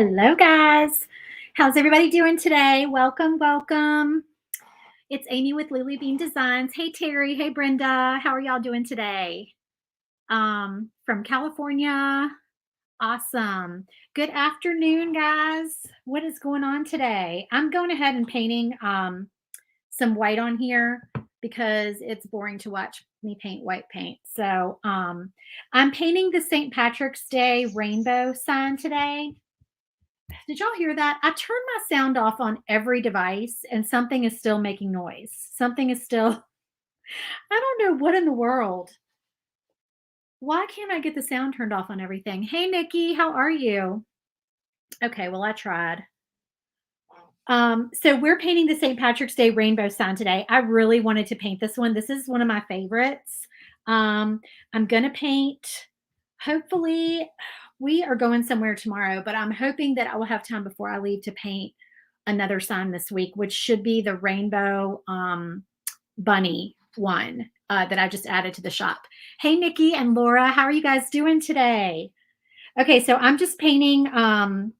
Hello, guys. How's everybody doing today? Welcome, welcome. It's Amy with Lily Bean Designs. Hey, Terry. Hey, Brenda. How are y'all doing today? From California. Awesome. Good afternoon, guys. What is going on today? I'm going ahead and painting some white on here because it's boring to watch me paint white paint. So I'm painting the St. Patrick's Day rainbow sign today. Did y'all hear that? I turned my sound off on every device and something is still making noise. Something is still, I don't know what in the world. Why can't I get the sound turned off on everything? Hey, Nikki, how are you? Okay, well, I tried. So we're painting the St. Patrick's Day rainbow sign today. I really wanted to paint this one. This is one of my favorites. I'm going to paint, hopefully, we are going somewhere tomorrow, but I'm hoping that I will have time before I leave to paint another sign this week, which should be the rainbow bunny one that I just added to the shop. Hey, Nikki and Laura, how are you guys doing today? Okay, so I'm just painting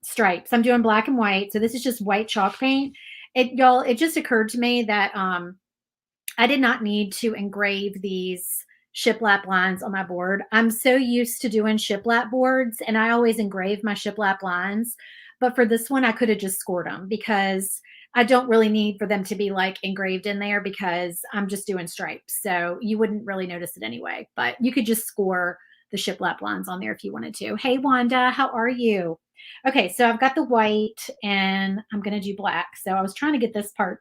stripes. I'm doing black and white. So this is just white chalk paint. It just occurred to me that I did not need to engrave these shiplap lines on my board. I'm so used to doing shiplap boards and I always engrave my shiplap lines. But for this one, I could have just scored them because I don't really need for them to be like engraved in there because I'm just doing stripes. So you wouldn't really notice it anyway, but you could just score the shiplap lines on there if you wanted to. Hey, Wanda, how are you? Okay, so I've got the white and I'm going to do black. So I was trying to get this part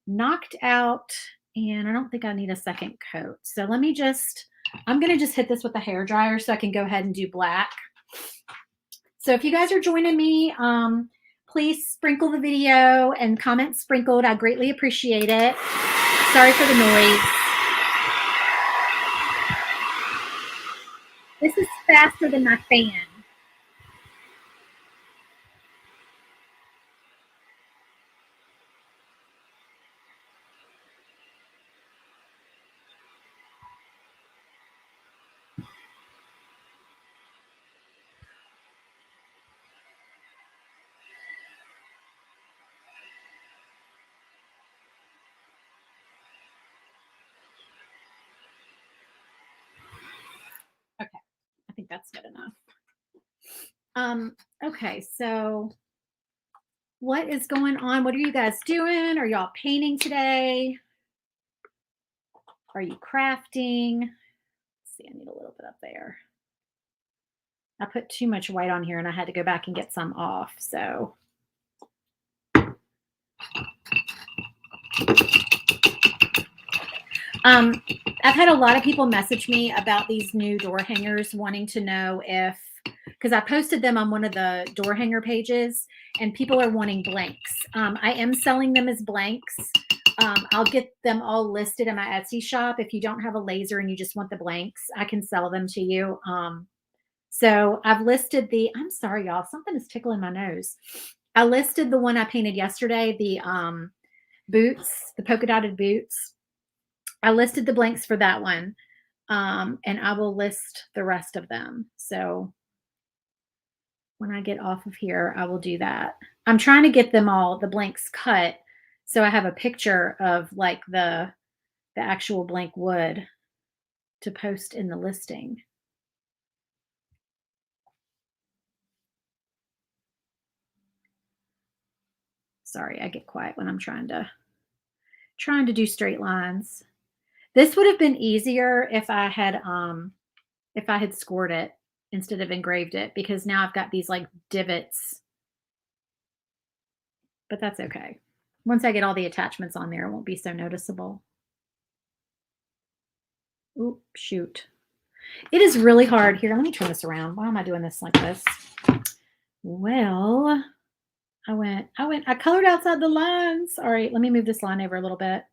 knocked out and I don't think I need a second coat. So I'm going to just hit this with a hair dryer so I can go ahead and do black. So if you guys are joining me, please sprinkle the video and comment sprinkled. I greatly appreciate it. Sorry for the noise. This is faster than my fan. Okay, I think that's good enough. Okay, so what is going on? What are you guys doing? Are y'all painting today? Are you crafting? Let's see, I need a little bit up there. I put too much white on here and I had to go back and get some off. So I've had a lot of people message me about these new door hangers wanting to know if, because I posted them on one of the door hanger pages and people are wanting blanks. I am selling them as blanks. I'll get them all listed in my Etsy shop. If you don't have a laser and you just want the blanks, I can sell them to you. So I've listed I'm sorry, y'all, something is tickling my nose. I listed the one I painted yesterday, the boots, the polka dotted boots. I listed the blanks for that one. And I will list the rest of them. So when I get off of here, I will do that. I'm trying to get them all, the blanks cut. So I have a picture of like the actual blank wood to post in the listing. Sorry, I get quiet when I'm trying to do straight lines. This would have been easier if I had scored it instead of engraved it because now I've got these like divots. But that's okay. Once I get all the attachments on there, it won't be so noticeable. Oop, shoot. It is really hard. Here, let me turn this around. Why am I doing this like this? Well, I colored outside the lines. All right, let me move this line over a little bit.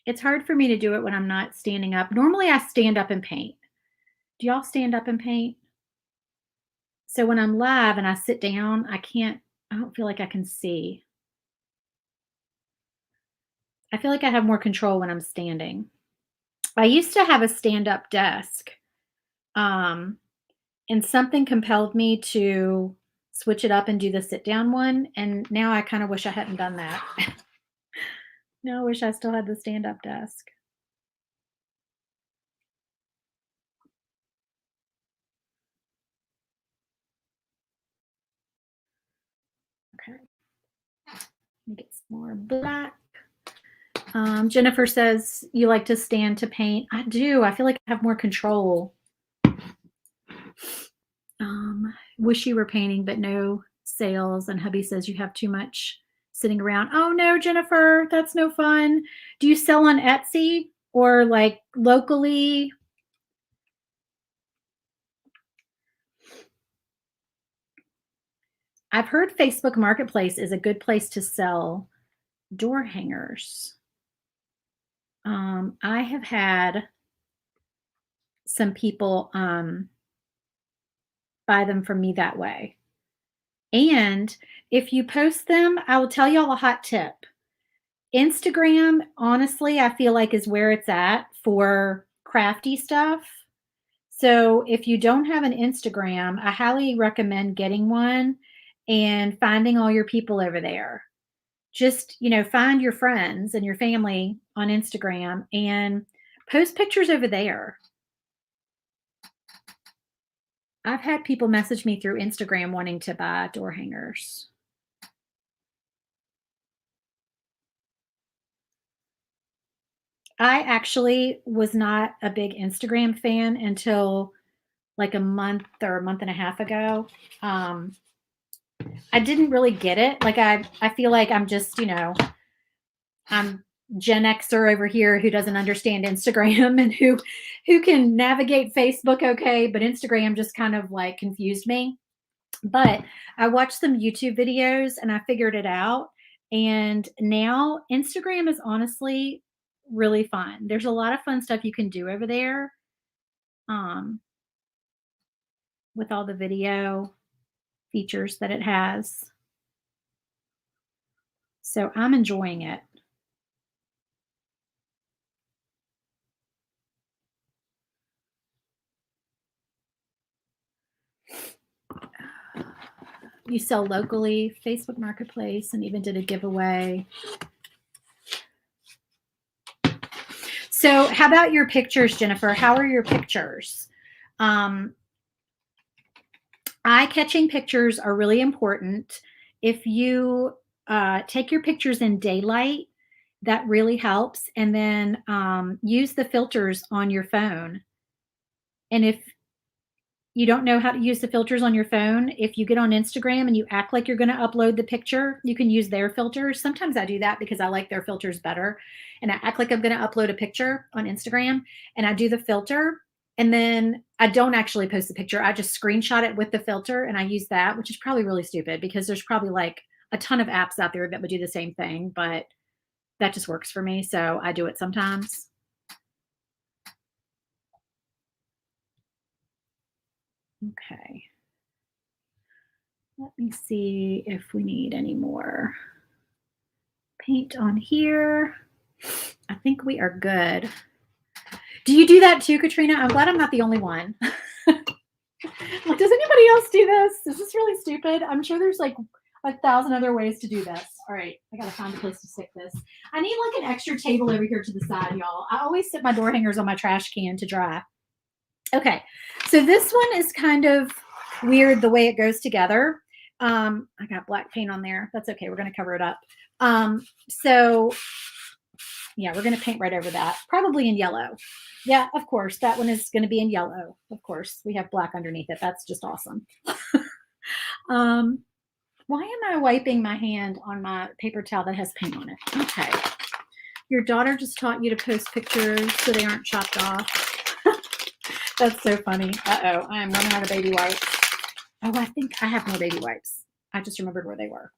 It's hard for me to do it when I'm not standing up. Normally I stand up and paint. Do y'all stand up and paint? So when I'm live and I sit down, I don't feel like I can see. I feel like I have more control when I'm standing. I used to have a stand-up desk. And and something compelled me to switch it up and do the sit down one. And now I kind of wish I hadn't done that. Now I wish I still had the stand up desk. Okay. Let me get some more black. Jennifer says you like to stand to paint. I do. I feel like I have more control. Wish you were painting, but no sales. And hubby says you have too much sitting around. Oh no, Jennifer, that's no fun. Do you sell on Etsy or like locally? I've heard Facebook Marketplace is a good place to sell door hangers. I have had some people buy them from me that way. And if you post them, I will tell y'all a hot tip. Instagram, honestly, I feel like is where it's at for crafty stuff. So if you don't have an Instagram, I highly recommend getting one and finding all your people over there. Just, find your friends and your family on Instagram and post pictures over there. I've had people message me through Instagram wanting to buy door hangers. I actually was not a big Instagram fan until like a month or a month and a half ago. I didn't really get it. Like I feel like I'm just, I'm Gen Xer over here who doesn't understand Instagram and who can navigate Facebook okay, but Instagram just kind of like confused me. But I watched some YouTube videos and I figured it out. And now Instagram is honestly really fun. There's a lot of fun stuff you can do over there um, with all the video features that it has. So I'm enjoying it. You sell locally, Facebook Marketplace, and even did a giveaway. So, how about your pictures, Jennifer? How are your pictures? Eye-catching pictures are really important. If you take your pictures in daylight, that really helps. And then use the filters on your phone. And if you don't know how to use the filters on your phone, if you get on Instagram and you act like you're going to upload the picture, you can use their filters. Sometimes I do that because I like their filters better. And I act like I'm going to upload a picture on Instagram and I do the filter. And then I don't actually post the picture. I just screenshot it with the filter and I use that, which is probably really stupid because there's probably like a ton of apps out there that would do the same thing, but that just works for me. So I do it sometimes. Okay. Let me see if we need any more paint on here. I think we are good. Do you do that too, Katrina? I'm glad I'm not the only one. Like, does anybody else do this? Is this really stupid? I'm sure there's like 1,000 other ways to do this. All right, I gotta find a place to stick this. I need like an extra table over here to the side, y'all. I always sit my door hangers on my trash can to dry. Okay, so this one is kind of weird the way it goes together. I got black paint on there. That's okay. We're going to cover it up. So yeah, we're going to paint right over that, probably in yellow. Yeah, of course. That one is going to be in yellow. Of course, we have black underneath it. That's just awesome. Why am I wiping my hand on my paper towel that has paint on it? Okay. Your daughter just taught you to post pictures so they aren't chopped off. That's so funny. Uh-oh, I am running out of baby wipes. Oh, I think I have more baby wipes. I just remembered where they were.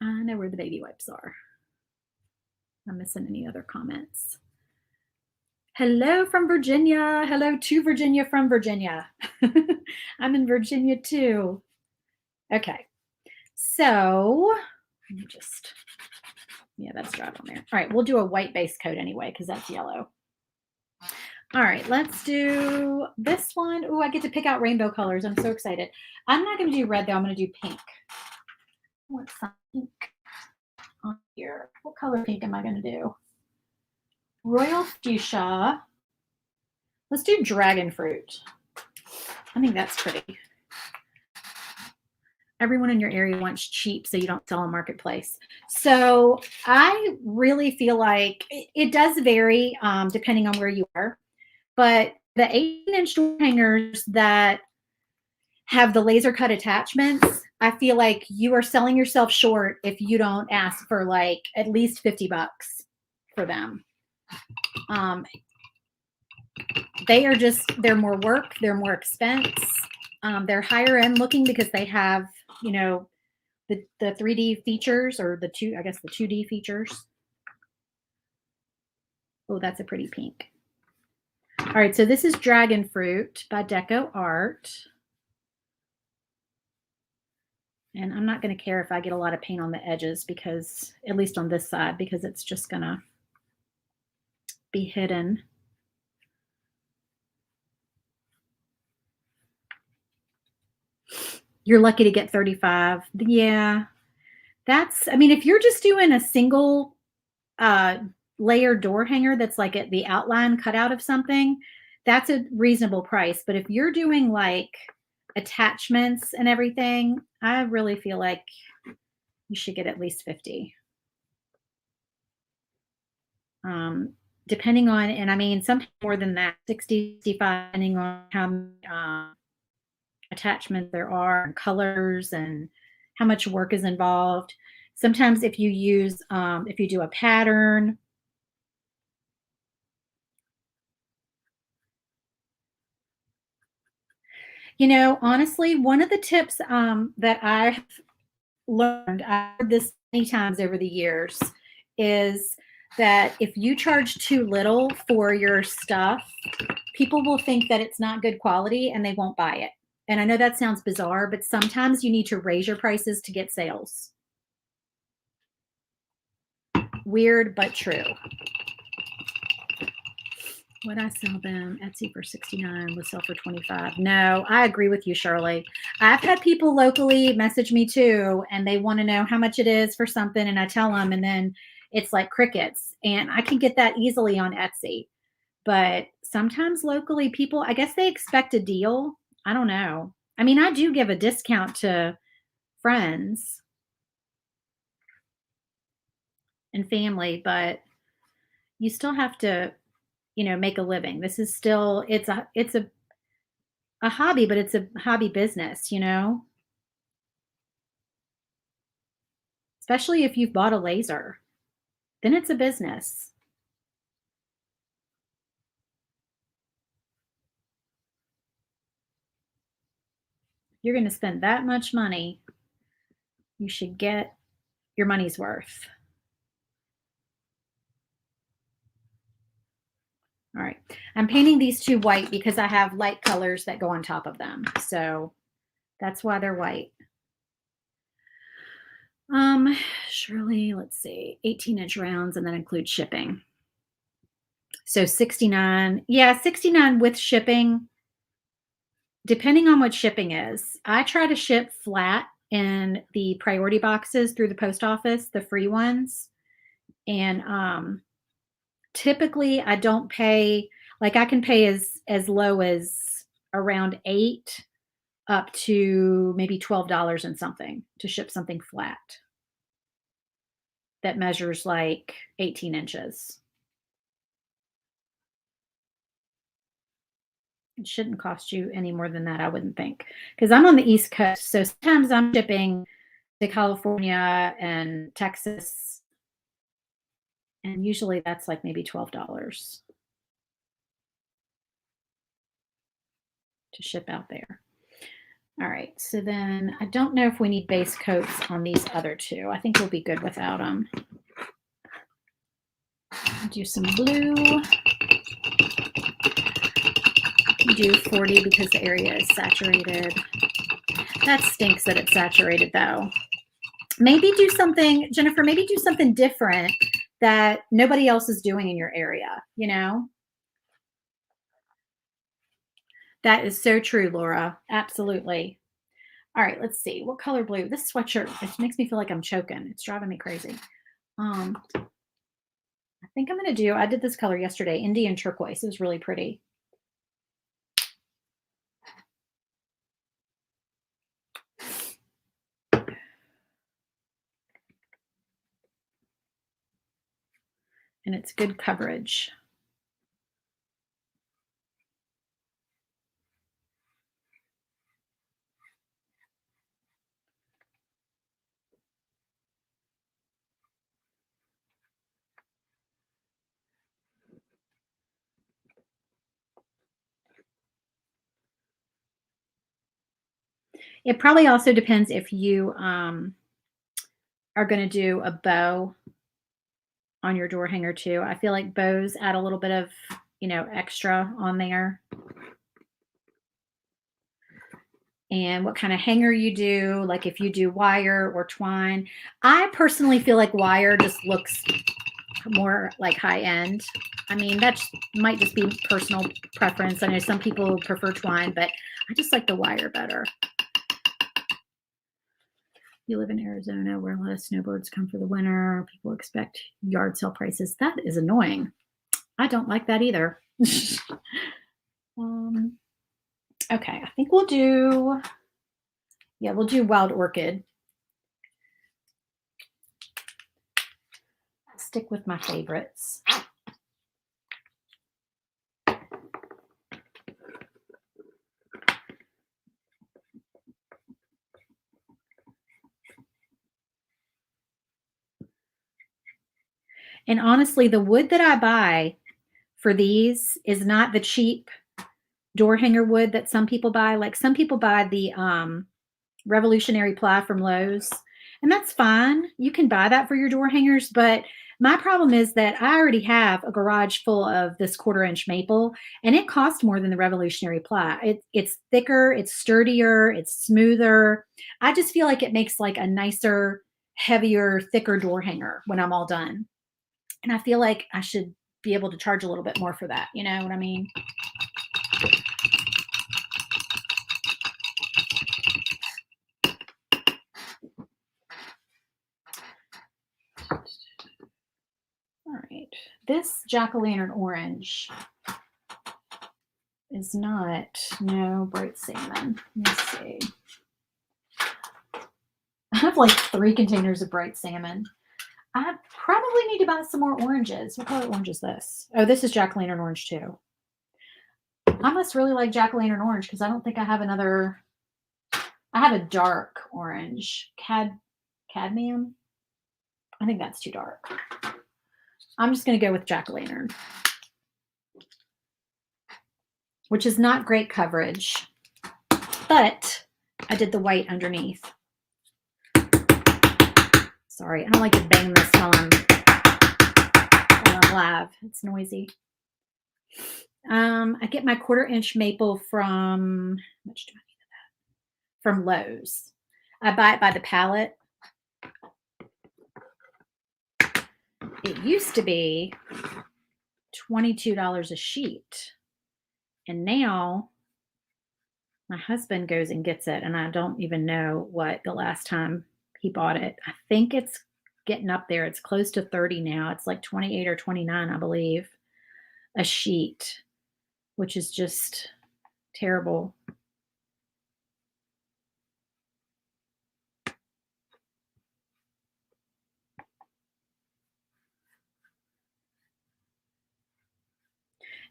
I know where the baby wipes are. I'm missing any other comments. Hello from Virginia. Hello to Virginia from Virginia. I'm in Virginia too. Okay. So let me just, yeah, that's dry on there. All right, we'll do a white base coat anyway because that's yellow. All right, let's do this one. Oh, I get to pick out rainbow colors. I'm so excited. I'm not going to do red though. I'm going to do pink. What's some pink on here? What color pink am I going to do? Royal fuchsia. Let's do dragon fruit. I think that's pretty. Everyone in your area wants cheap, so you don't sell on marketplace. So I really feel like it does vary depending on where you are. But the 18-inch door hangers that have the laser cut attachments, I feel like you are selling yourself short if you don't ask for like at least 50 bucks for them. They're more work, they're more expense. They're higher end looking because they have, you know, the 3D features, or the 2D features. Oh, that's a pretty pink. All right, so this is Dragon Fruit by Deco Art. And I'm not going to care if I get a lot of paint on the edges, because, at least on this side, because it's just going to be hidden. You're lucky to get 35. Yeah. I mean, if you're just doing a single layer door hanger that's like at the outline cut out of something, that's a reasonable price. But if you're doing like attachments and everything, I really feel like you should get at least 50. Depending on, and I mean, some more than that, 60, 65, depending on how many attachments there are, and colors, and how much work is involved. Sometimes if you do a pattern, honestly, one of the tips that I've learned, I've heard this many times over the years, is that if you charge too little for your stuff, people will think that it's not good quality and they won't buy it. And I know that sounds bizarre, but sometimes you need to raise your prices to get sales. Weird, but true. Would I sell them Etsy for 69? Would sell for 25? No, I agree with you, Shirley. I've had people locally message me too, and they want to know how much it is for something, and I tell them, and then it's like crickets. And I can get that easily on Etsy. But sometimes locally, people, I guess they expect a deal. I don't know. I mean, I do give a discount to friends and family, but you still have to, make a living. This is still, it's a hobby, but it's a hobby business, especially if you've bought a laser, then it's a business. You're going to spend that much money, you should get your money's worth. All right. I'm painting these two white because I have light colors that go on top of them. So that's why they're white. Surely, let's see, 18-inch rounds, and then include shipping. So 69. Yeah, 69 with shipping, depending on what shipping is. I try to ship flat in the priority boxes through the post office, the free ones. And typically I don't pay, like I can pay as low as around 8 up to maybe $12 and something to ship something flat that measures like 18 inches. It shouldn't cost you any more than that, I wouldn't think, because I'm on the East Coast. So sometimes I'm shipping to California and Texas, and usually that's like maybe $12 to ship out there. All right, so then I don't know if we need base coats on these other two. I think we'll be good without them. Do some blue. Do 40 because the area is saturated. That stinks that it's saturated though. Maybe do something, Jennifer, maybe do something different that nobody else is doing in your area, That is so true, Laura. Absolutely. All right, let's see. What color blue? This sweatshirt, it makes me feel like I'm choking. It's driving me crazy. I think I'm going to do, I did this color yesterday, Indian turquoise. It was really pretty. And it's good coverage. It probably also depends if you are going to do a bow on your door hanger too. I feel like bows add a little bit of, extra on there. And what kind of hanger you do, like if you do wire or twine. I personally feel like wire just looks more like high end. I mean, that might just be personal preference. I know some people prefer twine, but I just like the wire better. You live in Arizona where a lot of snowbirds come for the winter. People expect yard sale prices. That is annoying. I don't like that either. Okay, I think we'll do Wild Orchid. I'll stick with my favorites. And honestly, the wood that I buy for these is not the cheap door hanger wood that some people buy. Like some people buy the revolutionary ply from Lowe's, and that's fine. You can buy that for your door hangers, but my problem is that I already have a garage full of this 1/4 inch maple, and it costs more than the revolutionary ply. It's thicker, it's sturdier, it's smoother. I just feel like it makes like a nicer, heavier, thicker door hanger when I'm all done. And I feel like I should be able to charge a little bit more for that. You know what I mean? All right. This jack-o'-lantern orange is no bright salmon. Let me see. I have like 3 containers of bright salmon. I probably need to buy some more oranges. What color orange is this? Oh, this is jack-o'-lantern orange too. I must really like jack-o'-lantern orange because I don't think I have another. I have a dark orange. Cadmium? I think that's too dark. I'm just going to go with jack-o'-lantern, which is not great coverage, but I did the white underneath. Sorry, I don't like to bang this while I'm live. It's noisy. I get my 1/4 inch maple from, how much do I need of that? From Lowe's. I buy it by the pallet. It used to be $22 a sheet. And now my husband goes and gets it, and I don't even know what the last time he bought it. I think it's getting up there. It's close to 30 now. It's like 28 or 29, I believe, a sheet, which is just terrible.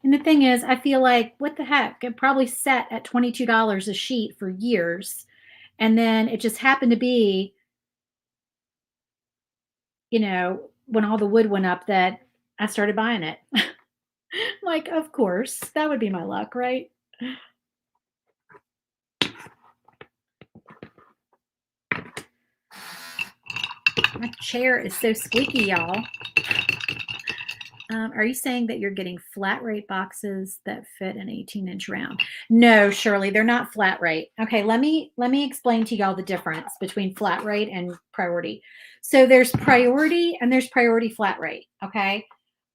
And the thing is, I feel like, what the heck? It probably sat at $22 a sheet for years. And then it just happened to be, when all the wood went up that I started buying it. Like, of course, that would be my luck, right? My chair is so squeaky, y'all. Are you saying that you're getting flat rate boxes that fit an 18-inch round? No, Shirley, they're not flat rate. Okay, let me explain to y'all the difference between flat rate and priority. So there's priority and there's priority flat rate. Okay,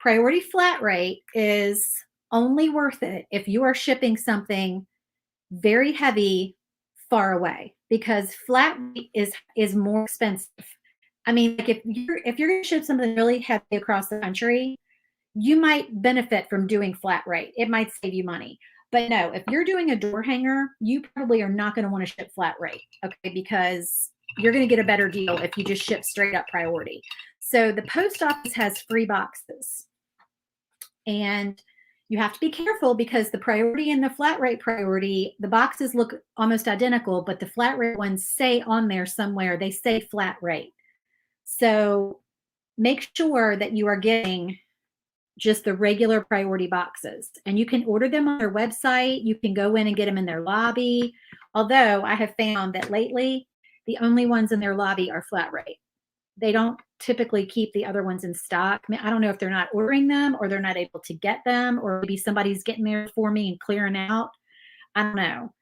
priority flat rate is only worth it if you are shipping something very heavy far away, because flat rate is more expensive. I mean, like if you're going to ship something really heavy across the country, you might benefit from doing flat rate. It might save you money. But no, if you're doing a door hanger, you probably are not going to want to ship flat rate, okay? Because you're going to get a better deal if you just ship straight up priority. So the post office has free boxes. And you have to be careful, because the priority and the flat rate priority, the boxes look almost identical, but the flat rate ones say on there somewhere, they say flat rate. So make sure that you are getting just the regular priority boxes, and you can order them on their website. You can go in and get them in their lobby. Although I have found that lately, the only ones in their lobby are flat rate. They don't typically keep the other ones in stock. I mean, I don't know if they're not ordering them, or they're not able to get them, or maybe somebody's getting there for me and clearing out. I don't know.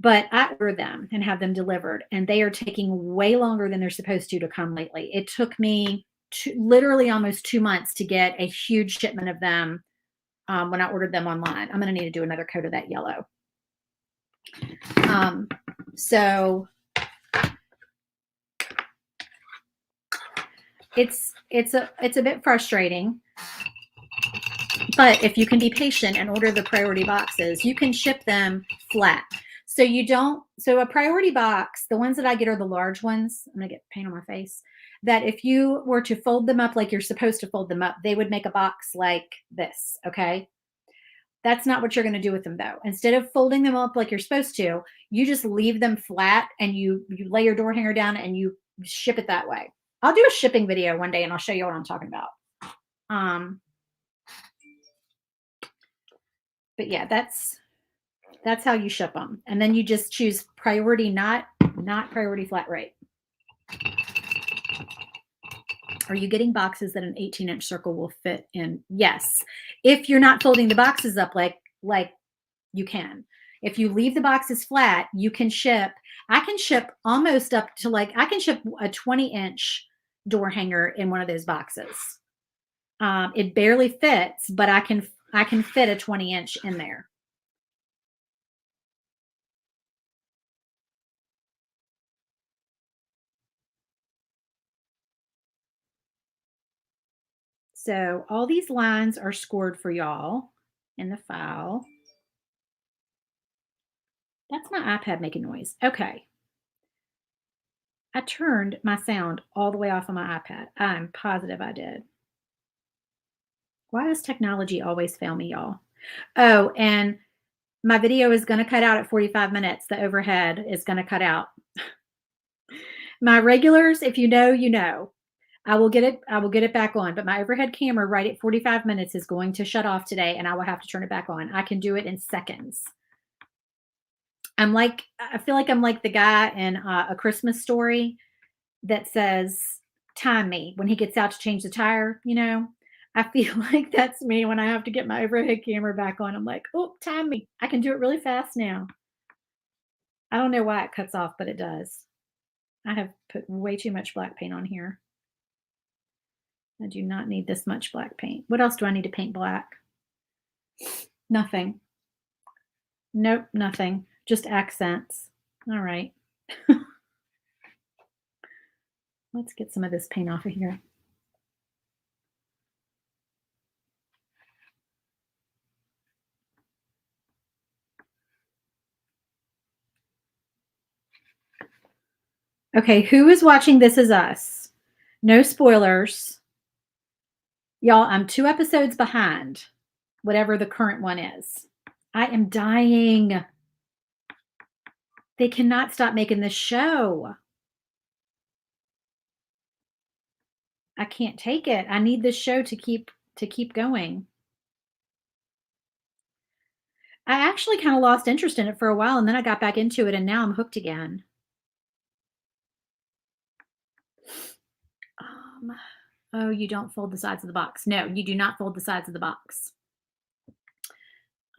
But I order them and have them delivered, and they are taking way longer than they're supposed to come lately. It took me literally almost 2 months to get a huge shipment of them when I ordered them online. I'm going to need to do another coat of that yellow. So it's a bit frustrating, but if you can be patient and order the priority boxes, you can ship them flat. So a priority box, the ones that I get are the large ones. I'm going to get paint on my face. That if you were to fold them up like you're supposed to fold them up, they would make a box like this, okay? That's not what you're going to do with them, though. Instead of folding them up like you're supposed to, you just leave them flat, and you lay your door hanger down and you ship it that way. I'll do a shipping video one day and I'll show you what I'm talking about. But yeah, that's how you ship them. And then you just choose priority, not priority flat rate. Are you getting boxes that an 18-inch circle will fit in? Yes. If you're not folding the boxes up like you can. If you leave the boxes flat, you can ship. I can ship almost up to I can ship a 20-inch door hanger in one of those boxes. It barely fits, but I can fit a 20-inch in there. So all these lines are scored for y'all in the file. That's my iPad making noise. Okay. I turned my sound all the way off on my iPad. I'm positive I did. Why does technology always fail me, y'all? Oh, and my video is going to cut out at 45 minutes. The overhead is going to cut out. My regulars, if you know, you know. I will get it back on, but my overhead camera right at 45 minutes is going to shut off today, and I will have to turn it back on. I can do it in seconds. I feel like I'm like the guy in A Christmas Story that says, "Time me," when he gets out to change the tire, you know? I feel like that's me when I have to get my overhead camera back on. I'm like, "Oh, time me." I can do it really fast now. I don't know why it cuts off, but it does. I have put way too much black paint on here. I do not need this much black paint. What else do I need to paint black? Nothing. Nope, nothing. Just accents. All right. Let's get some of this paint off of here. Okay, who is watching This Is Us? No spoilers. Y'all, I'm 2 episodes behind, whatever the current one is. I am dying. They cannot stop making this show. I can't take it. I need this show to keep going. I actually kind of lost interest in it for a while, and then I got back into it, and now I'm hooked again. Oh, you don't fold the sides of the box. No, you do not fold the sides of the box.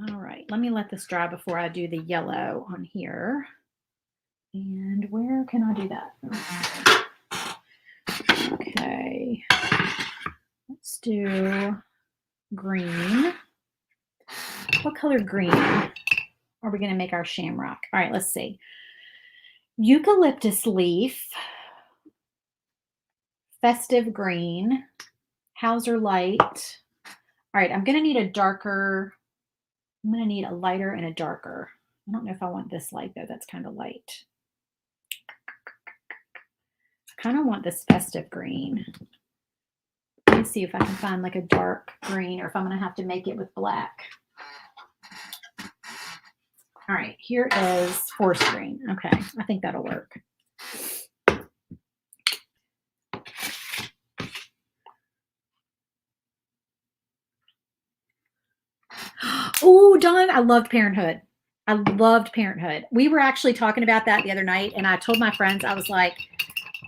All right, let me let this dry before I do the yellow on here. And where can I do that? Okay, let's do green. What color green are we going to make our shamrock? All right, let's see. Eucalyptus leaf, festive green, Hauser light. All right, I'm going to need a darker, I'm going to need a lighter and a darker. I don't know if I want this light though. That's kind of light. I kind of want this festive green. Let me see if I can find like a dark green or if I'm going to have to make it with black. All right, here is forest green. Okay, I think that'll work. Oh, Dawn, I loved Parenthood. I loved Parenthood. We were actually talking about that the other night, and I told my friends, I was like,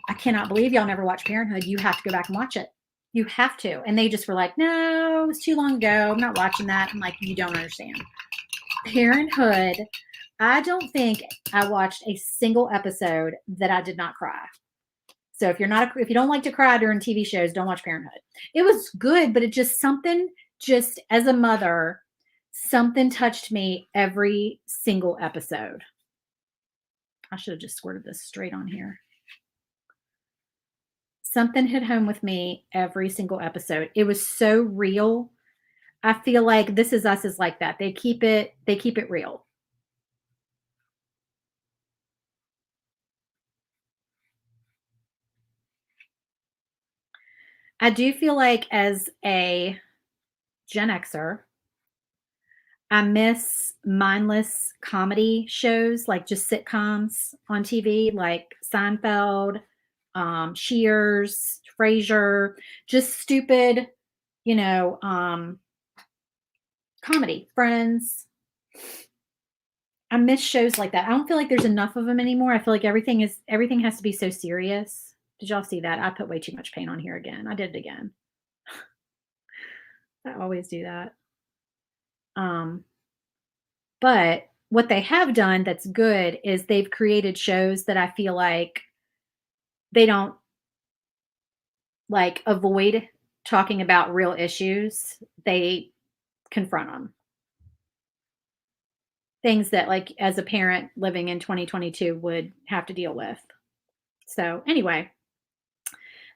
I cannot believe y'all never watched Parenthood. You have to go back and watch it. You have to. And they just were like, no, it was too long ago. I'm not watching that. I'm like, you don't understand. Parenthood, I don't think I watched a single episode that I did not cry. So if you don't like to cry during TV shows, don't watch Parenthood. It was good, but it just as a mother, something touched me every single episode. I should have just squirted this straight on here. Something hit home with me every single episode. It was so real. I feel like This Is Us is like that. They keep it real. I do feel like as a Gen Xer, I miss mindless comedy shows, like just sitcoms on TV, like Seinfeld, Cheers, Frasier, just stupid, comedy, Friends. I miss shows like that. I don't feel like there's enough of them anymore. I feel like everything has to be so serious. Did y'all see that? I put way too much paint on here again. I did it again. I always do that. But what they have done that's good is they've created shows that I feel like they don't like avoid talking about real issues. They confront them. Things that, like, as a parent living in 2022 would have to deal with. So anyway,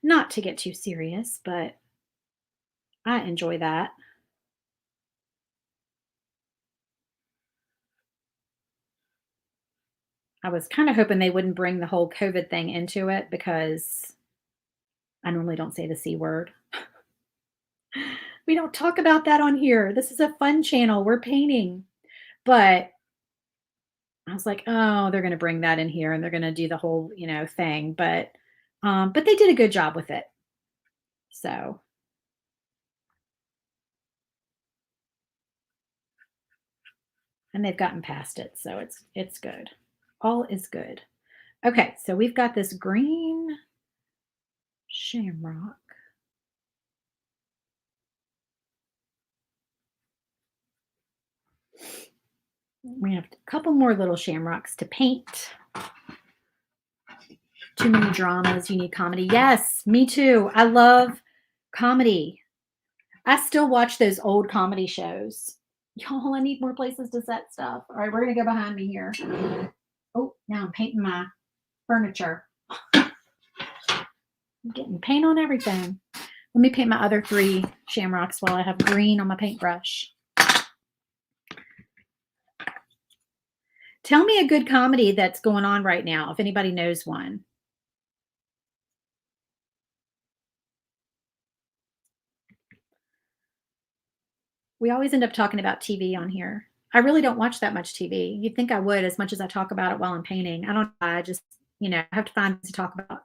not to get too serious, but I enjoy that. I was kind of hoping they wouldn't bring the whole COVID thing into it because I normally don't say the C word. We don't talk about that on here. This is a fun channel. We're painting. But I was like, oh, they're going to bring that in here and they're going to do the whole, thing. But they did a good job with it. So. And they've gotten past it. So it's good. All is good. Okay. So we've got this green shamrock. We have a couple more little shamrocks to paint. Too many dramas. You need comedy. Yes, me too. I love comedy. I still watch those old comedy shows. Y'all, I need more places to set stuff. All right, we're going to go behind me here. Oh, now I'm painting my furniture. I'm getting paint on everything. Let me paint my other 3 shamrocks while I have green on my paintbrush. Tell me a good comedy that's going on right now, if anybody knows one. We always end up talking about TV on here. I really don't watch that much TV. You'd think I would, as much as I talk about it while I'm painting. I don't know. I just, have to find things to talk about.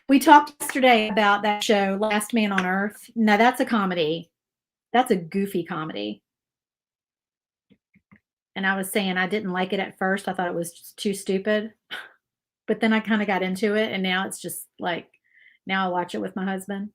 We talked yesterday about that show, Last Man on Earth. Now, that's a comedy. That's a goofy comedy. And I was saying I didn't like it at first. I thought it was just too stupid. But then I kind of got into it, and now it's just like, now I watch it with my husband.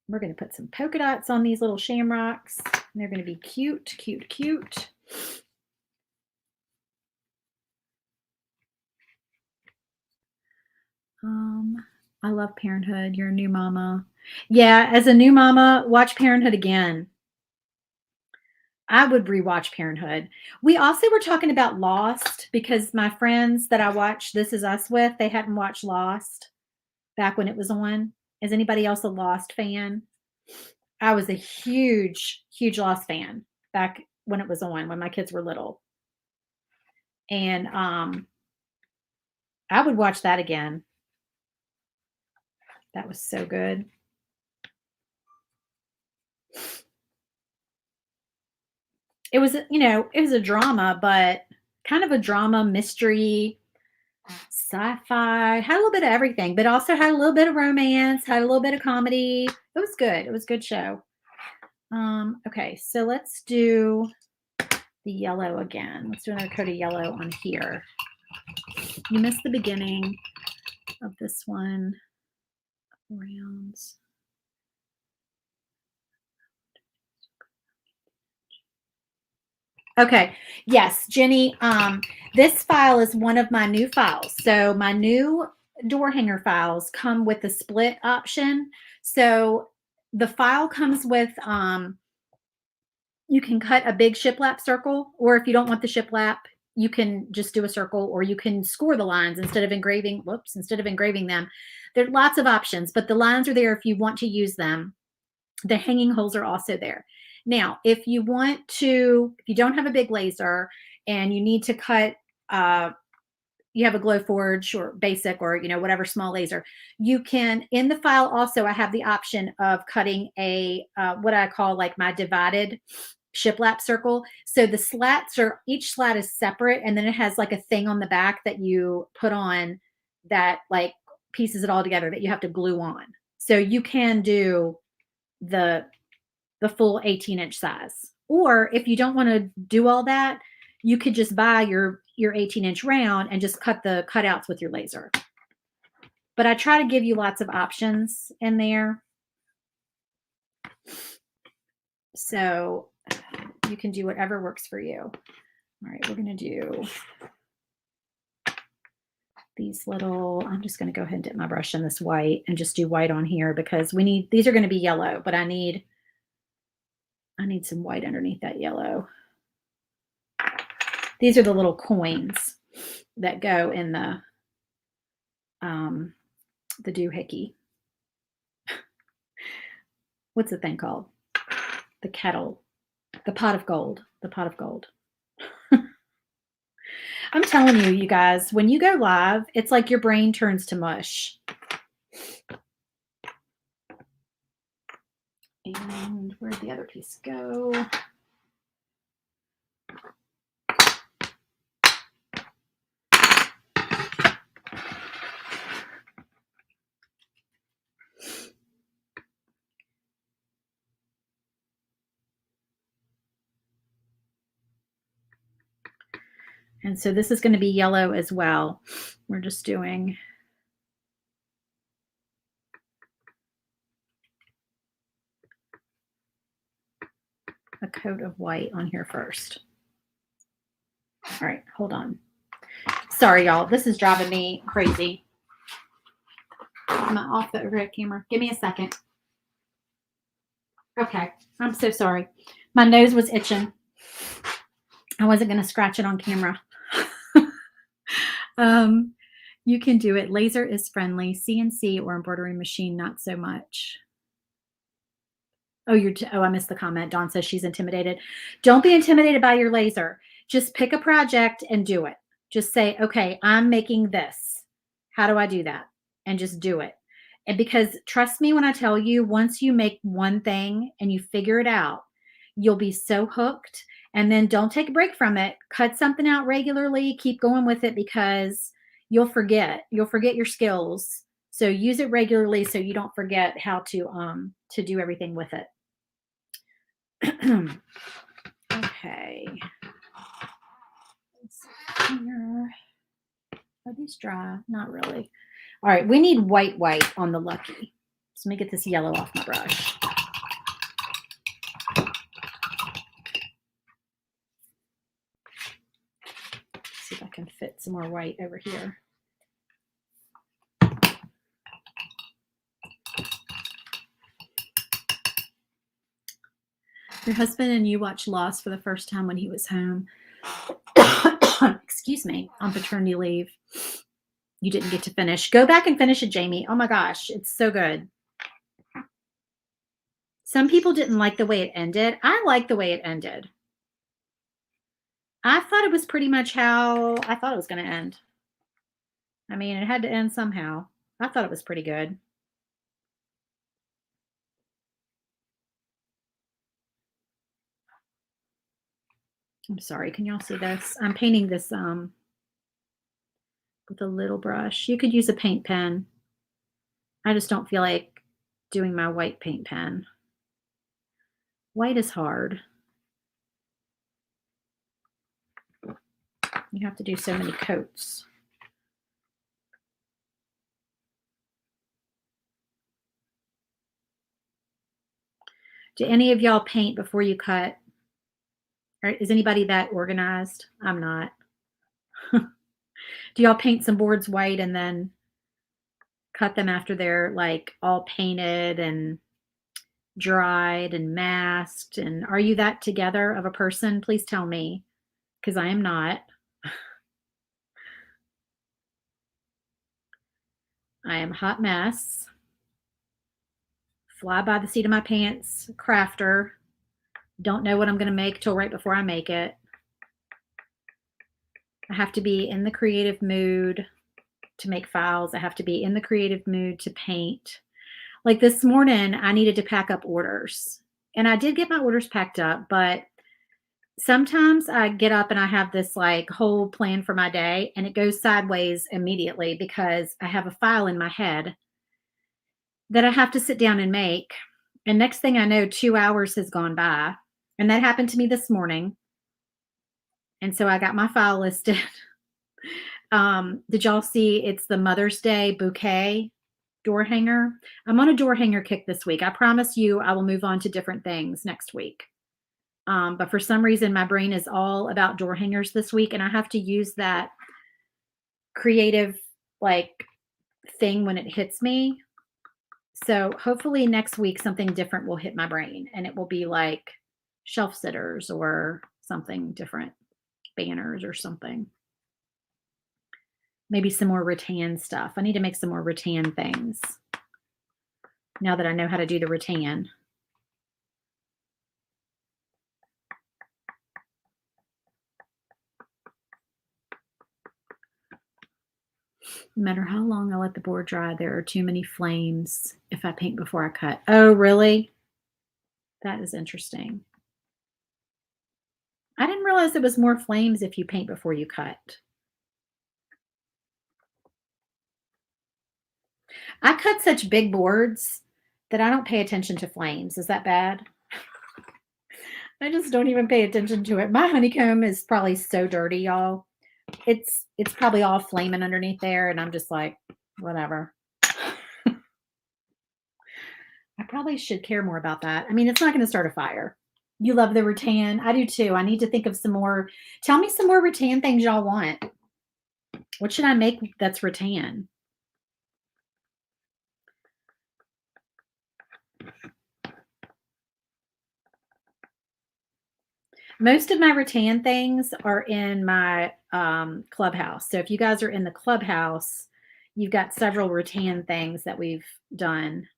We're going to put some polka dots on these little shamrocks. And they're going to be cute, cute, cute. I love Parenthood. You're a new mama. Yeah, as a new mama, watch Parenthood again. I would rewatch Parenthood. We also were talking about Lost because my friends that I watched This Is Us with, they hadn't watched Lost back when it was on. Is anybody else a Lost fan? I was a huge, huge Lost fan back when it was on, when my kids were little. And I would watch that again. That was so good. It was, it was a drama, but kind of a drama, mystery, sci-fi, had a little bit of everything, but also had a little bit of romance, had a little bit of comedy. It was good. It was a good show. Okay, so let's do the yellow again. Let's do another coat of yellow on here. You missed the beginning of this one. Rounds. Okay. Yes, Jenny. This file is one of my new files. So my new door hanger files come with the split option. So the file comes with you can cut a big shiplap circle, or if you don't want the shiplap, you can just do a circle, or you can score the lines instead of engraving. Instead of engraving them. There are lots of options, but the lines are there if you want to use them. The hanging holes are also there. Now, if you don't have a big laser and you need to cut, you have a Glowforge or basic or, whatever small laser, you can, in the file also, I have the option of cutting a, what I call like my divided shiplap circle. So the slats each slat is separate. And then it has like a thing on the back that you put on that like pieces it all together that you have to glue on. So you can do the full 18-inch size. Or if you don't want to do all that, you could just buy your 18-inch round and just cut the cutouts with your laser. But I try to give you lots of options in there. So you can do whatever works for you. All right, we're going to do these little, I'm just going to go ahead and dip my brush in this white and just do white on here because these are going to be yellow, but I need some white underneath that yellow. These are the little coins that go in the doohickey. What's the thing called? The kettle. The pot of gold. The pot of gold. I'm telling you, you guys, when you go live, it's like your brain turns to mush. And where'd the other piece go? And so this is going to be yellow as well. We're just doing a coat of white on here first. All right, hold on. Sorry, y'all. This is driving me crazy. Am I off the overhead camera? Give me a second. Okay, I'm so sorry. My nose was itching. I wasn't going to scratch it on camera. You can do it. Laser is friendly. CNC or embroidery machine, not so much. Oh, I missed the comment. Dawn says she's intimidated. Don't be intimidated by your laser. Just pick a project and do it. Just say, okay, I'm making this. How do I do that? And just do it. And because trust me when I tell you, once you make one thing and you figure it out, you'll be so hooked. And then don't take a break from it. Cut something out regularly. Keep going with it because you'll forget. You'll forget your skills. So use it regularly so you don't forget how to do everything with it. Okay. Here. Are these dry? Not really. All right, we need white on the Lucky. So let me get this yellow off my brush. See if I can fit some more white over here. Your husband and you watched Lost for the first time when he was home. Excuse me, on paternity leave. You didn't get to finish. Go back and finish it, Jamie. Oh my gosh, it's so good. Some people didn't like the way it ended. I like the way it ended. I thought it was pretty much how I thought it was going to end. I mean, it had to end somehow. I thought it was pretty good. I'm sorry. Can y'all see this? I'm painting this with a little brush. You could use a paint pen. I just don't feel like doing my white paint pen. White is hard. You have to do so many coats. Do any of y'all paint before you cut? Or is anybody that organized? I'm not. Do y'all paint some boards white and then cut them after they're like all painted and dried and masked? And are you that together of a person? Please tell me, because I am not. I am a hot mess. Fly by the seat of my pants, crafter. Don't know what I'm going to make till right before I make it. I have to be in the creative mood to make files. I have to be in the creative mood to paint. Like this morning, I needed to pack up orders. And I did get my orders packed up, but sometimes I get up and I have this like whole plan for my day and it goes sideways immediately because I have a file in my head that I have to sit down and make. And next thing I know, 2 hours has gone by. And that happened to me this morning. And so I got my file listed. Did y'all see it's the Mother's Day bouquet door hanger? I'm on a door hanger kick this week. I promise you I will move on to different things next week. But for some reason, my brain is all about door hangers this week, and I have to use that creative like thing when it hits me. So hopefully next week something different will hit my brain, and it will be like shelf sitters or something different, banners or something. Maybe some more rattan stuff. I need to make some more rattan things now that I know how to do the rattan. No matter how long I let the board dry, there are too many flames if I paint before I cut. Oh, really? That is interesting. I didn't realize there was more flames if you paint before you cut. I cut such big boards that I don't pay attention to flames. Is that bad? I just don't even pay attention to it. My honeycomb is probably so dirty, y'all. It's probably all flaming underneath there, and I'm just like, whatever. I probably should care more about that. I mean, it's not going to start a fire. You love the rattan. I do too. I need to think of some more. Tell me some more rattan things y'all want. What should I make that's rattan? Most of my rattan things are in my clubhouse. So if you guys are in the clubhouse, you've got several rattan things that we've done.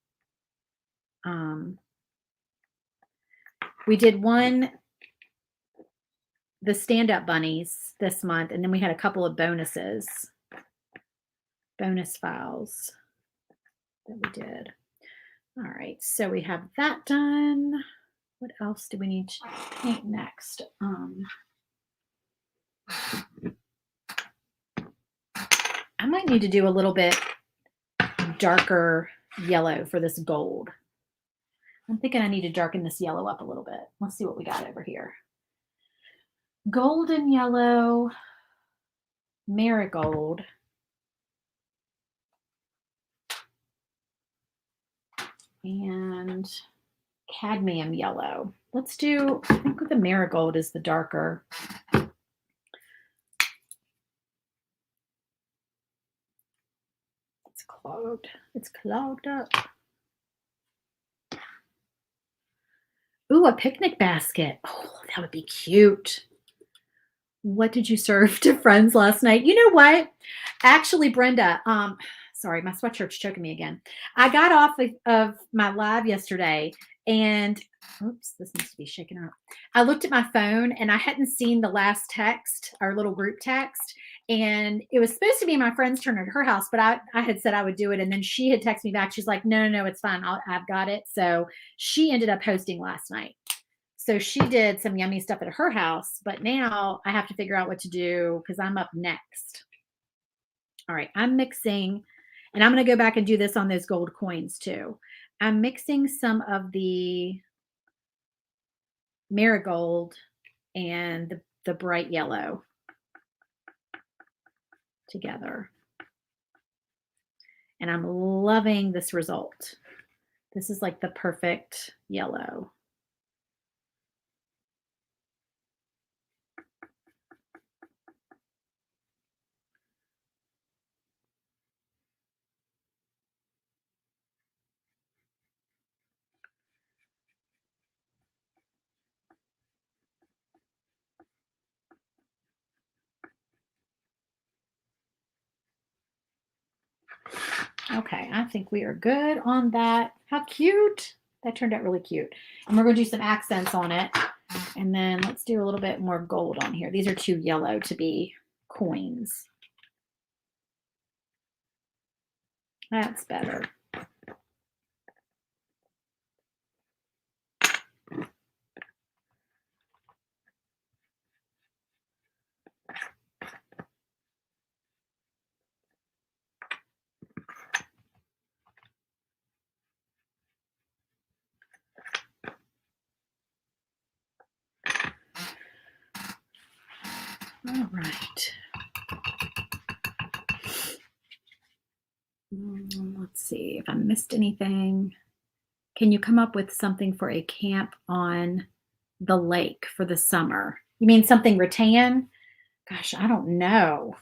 We did one, the stand-up bunnies this month, and then we had a couple of bonus files that we did. All right, so we have that done. What else do we need to paint next? I might need to do a little bit darker yellow for this gold. I'm thinking I need to darken this yellow up a little bit. Let's see what we got over here. Golden yellow, marigold, and cadmium yellow. Let's do, I think the marigold is the darker. It's clogged. It's clogged up. Ooh, a picnic basket. Oh, that would be cute. What did you serve to friends last night? You know what? Actually, Brenda, sorry, my sweatshirt's choking me again. I got off of my live yesterday and oops, this needs to be shaken up. I looked at my phone and I hadn't seen the last text, our little group text. And it was supposed to be my friend's turn at her house, but I had said I would do it. And then she had texted me back. She's like, no, no, no, it's fine. I've got it. So she ended up hosting last night. So she did some yummy stuff at her house, but now I have to figure out what to do because I'm up next. All right, I'm mixing, and I'm going to go back and do this on those gold coins too. I'm mixing some of the marigold and the bright yellow together. And I'm loving this result. This is like the perfect yellow. Okay, I think we are good on that. How cute. That turned out really cute. And we're going to do some accents on it. And then let's do a little bit more gold on here. These are too yellow to be coins. That's better. All right. Let's see if I missed anything. Can you come up with something for a camp on the lake for the summer? You mean something rattan? Gosh, I don't know.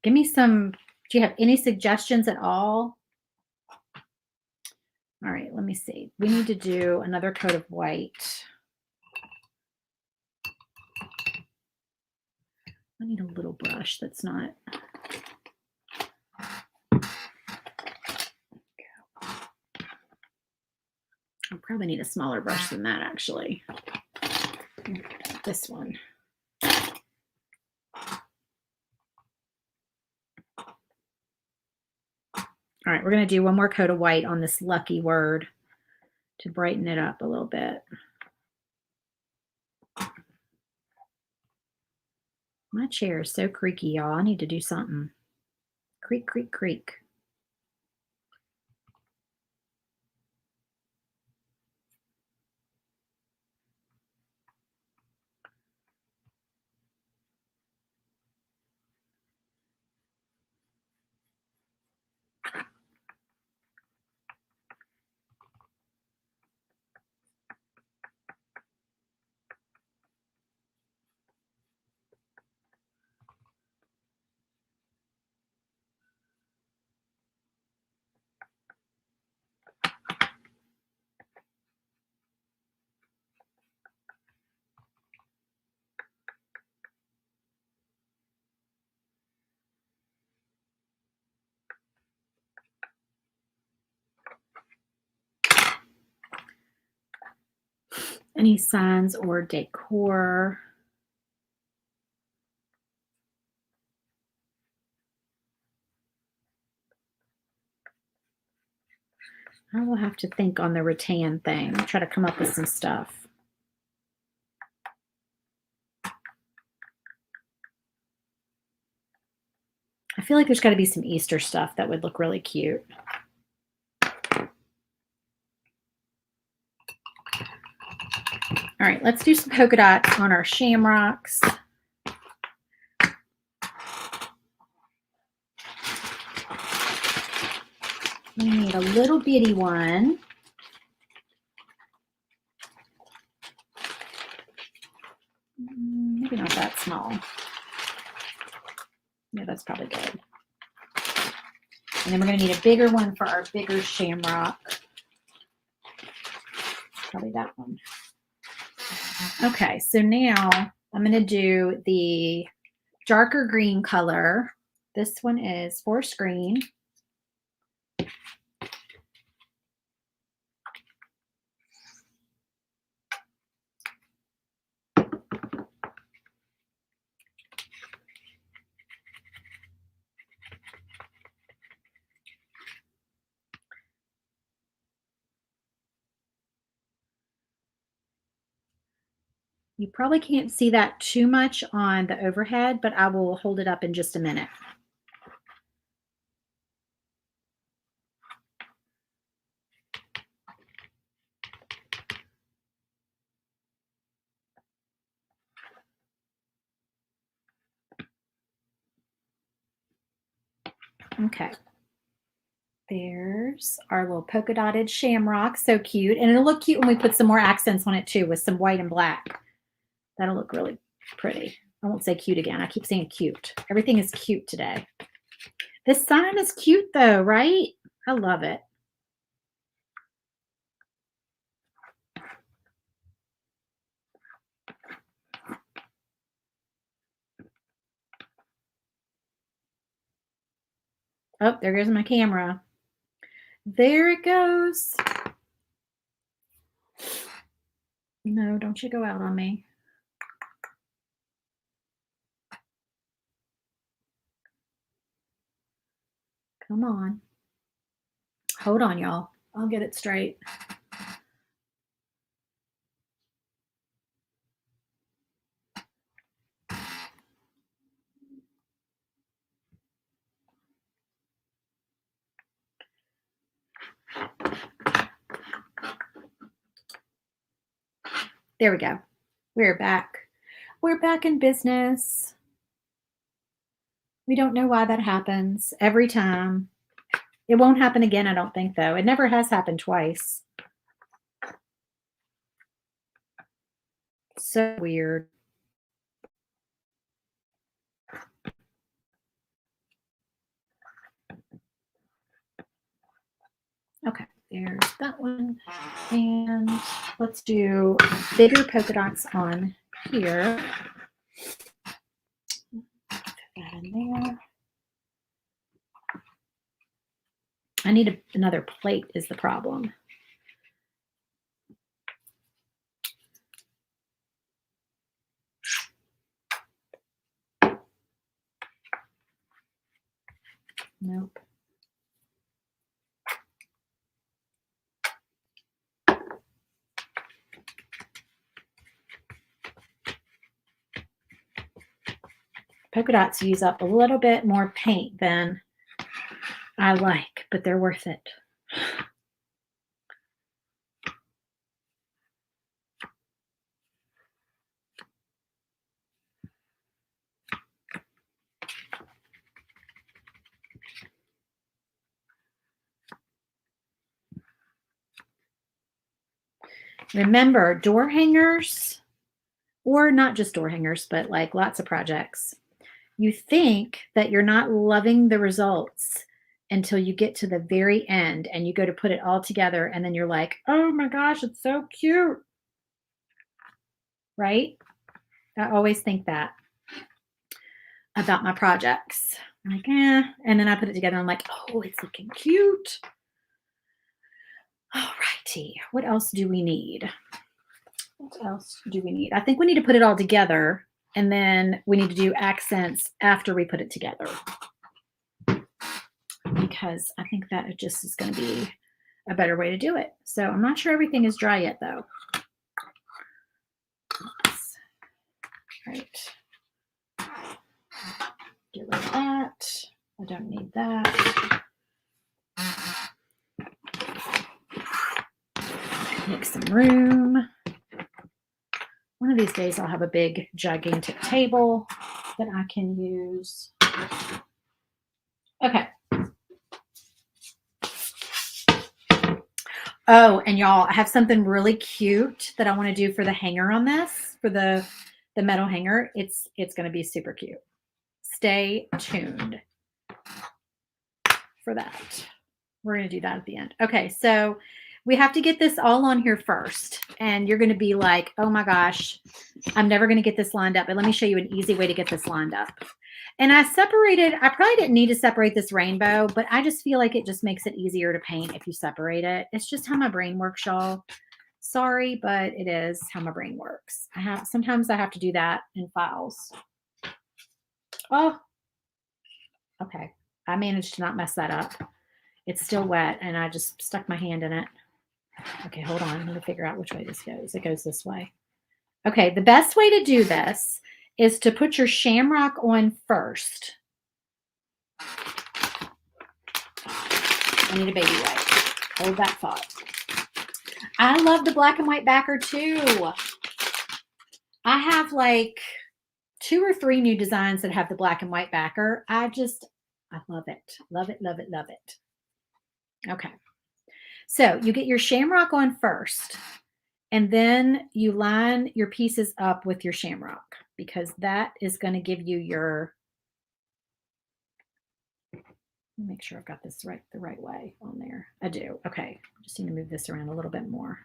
Give me some. Do you have any suggestions at all? All right, let me see. We need to do another coat of white. I need a little brush that's not. I probably need a smaller brush than that, actually. This one. All right, we're going to do one more coat of white on this lucky word to brighten it up a little bit. My chair is so creaky, y'all. I need to do something. Creak, creak, creak. Any signs or decor? I will have to think on the rattan thing. Try to come up with some stuff. I feel like there's got to be some Easter stuff that would look really cute. All right, let's do some polka dots on our shamrocks. We need a little bitty one. Maybe not that small. Yeah, that's probably good. And then we're going to need a bigger one for our bigger shamrock. Probably that one. Okay, so now I'm going to do the darker green color. This one is forest green. You probably can't see that too much on the overhead, but I will hold it up in just a minute. Okay. There's our little polka dotted shamrock. So cute. And it'll look cute when we put some more accents on it too with some white and black. That'll look really pretty. I won't say cute again. I keep saying cute. Everything is cute today. This sign is cute though, right? I love it. Oh, there goes my camera. There it goes. No, don't you go out on me. Come on. Hold on, y'all. I'll get it straight. There we go. We're back. We're back in business. We don't know why that happens every time. It won't happen again, I don't think, though. It never has happened twice. So weird. Okay, there's that one. And let's do bigger polka dots on here. Put that in there. I need another plate is the problem. Nope. Polka dots use up a little bit more paint than I like, but they're worth it. Remember, door hangers, or not just door hangers, but like lots of projects, you think that you're not loving the results until you get to the very end and you go to put it all together and then you're like, oh my gosh, it's so cute. Right? I always think that about my projects. I'm like, and then I put it together and I'm like, oh, it's looking cute. All righty. What else do we need? What else do we need? I think we need to put it all together and then we need to do accents after we put it together. Because I think that it just is going to be a better way to do it. So I'm not sure everything is dry yet though. Oops. Right. Get rid of that. I don't need that. Make some room. One of these days I'll have a big, gigantic table that I can use. Okay. Oh, and y'all, I have something really cute that I want to do for the hanger on this, for the metal hanger. It's going to be super cute. Stay tuned for that. We're going to do that at the end. Okay, so we have to get this all on here first. And you're going to be like, oh my gosh, I'm never going to get this lined up. But let me show you an easy way to get this lined up. And I probably didn't need to separate this rainbow, but I just feel like it just makes it easier to paint if you separate it. It's just how my brain works, y'all. Sorry, but it is how my brain works. Sometimes I have to do that in files. Oh, okay. I managed to not mess that up. It's still wet, and I just stuck my hand in it. Okay, hold on. I'm going to figure out which way this goes. It goes this way. Okay, the best way to do this is to put your shamrock on first. I need a baby wipe. Hold that thought. I love the black and white backer too. I have like 2 or 3 new designs that have the black and white backer. I love it. Love it, love it, love it. Okay. So you get your shamrock on first, and then you line your pieces up with your shamrock because that is going to give you your, make sure I've got this the right way on there. I do. Okay. Just need to move this around a little bit more.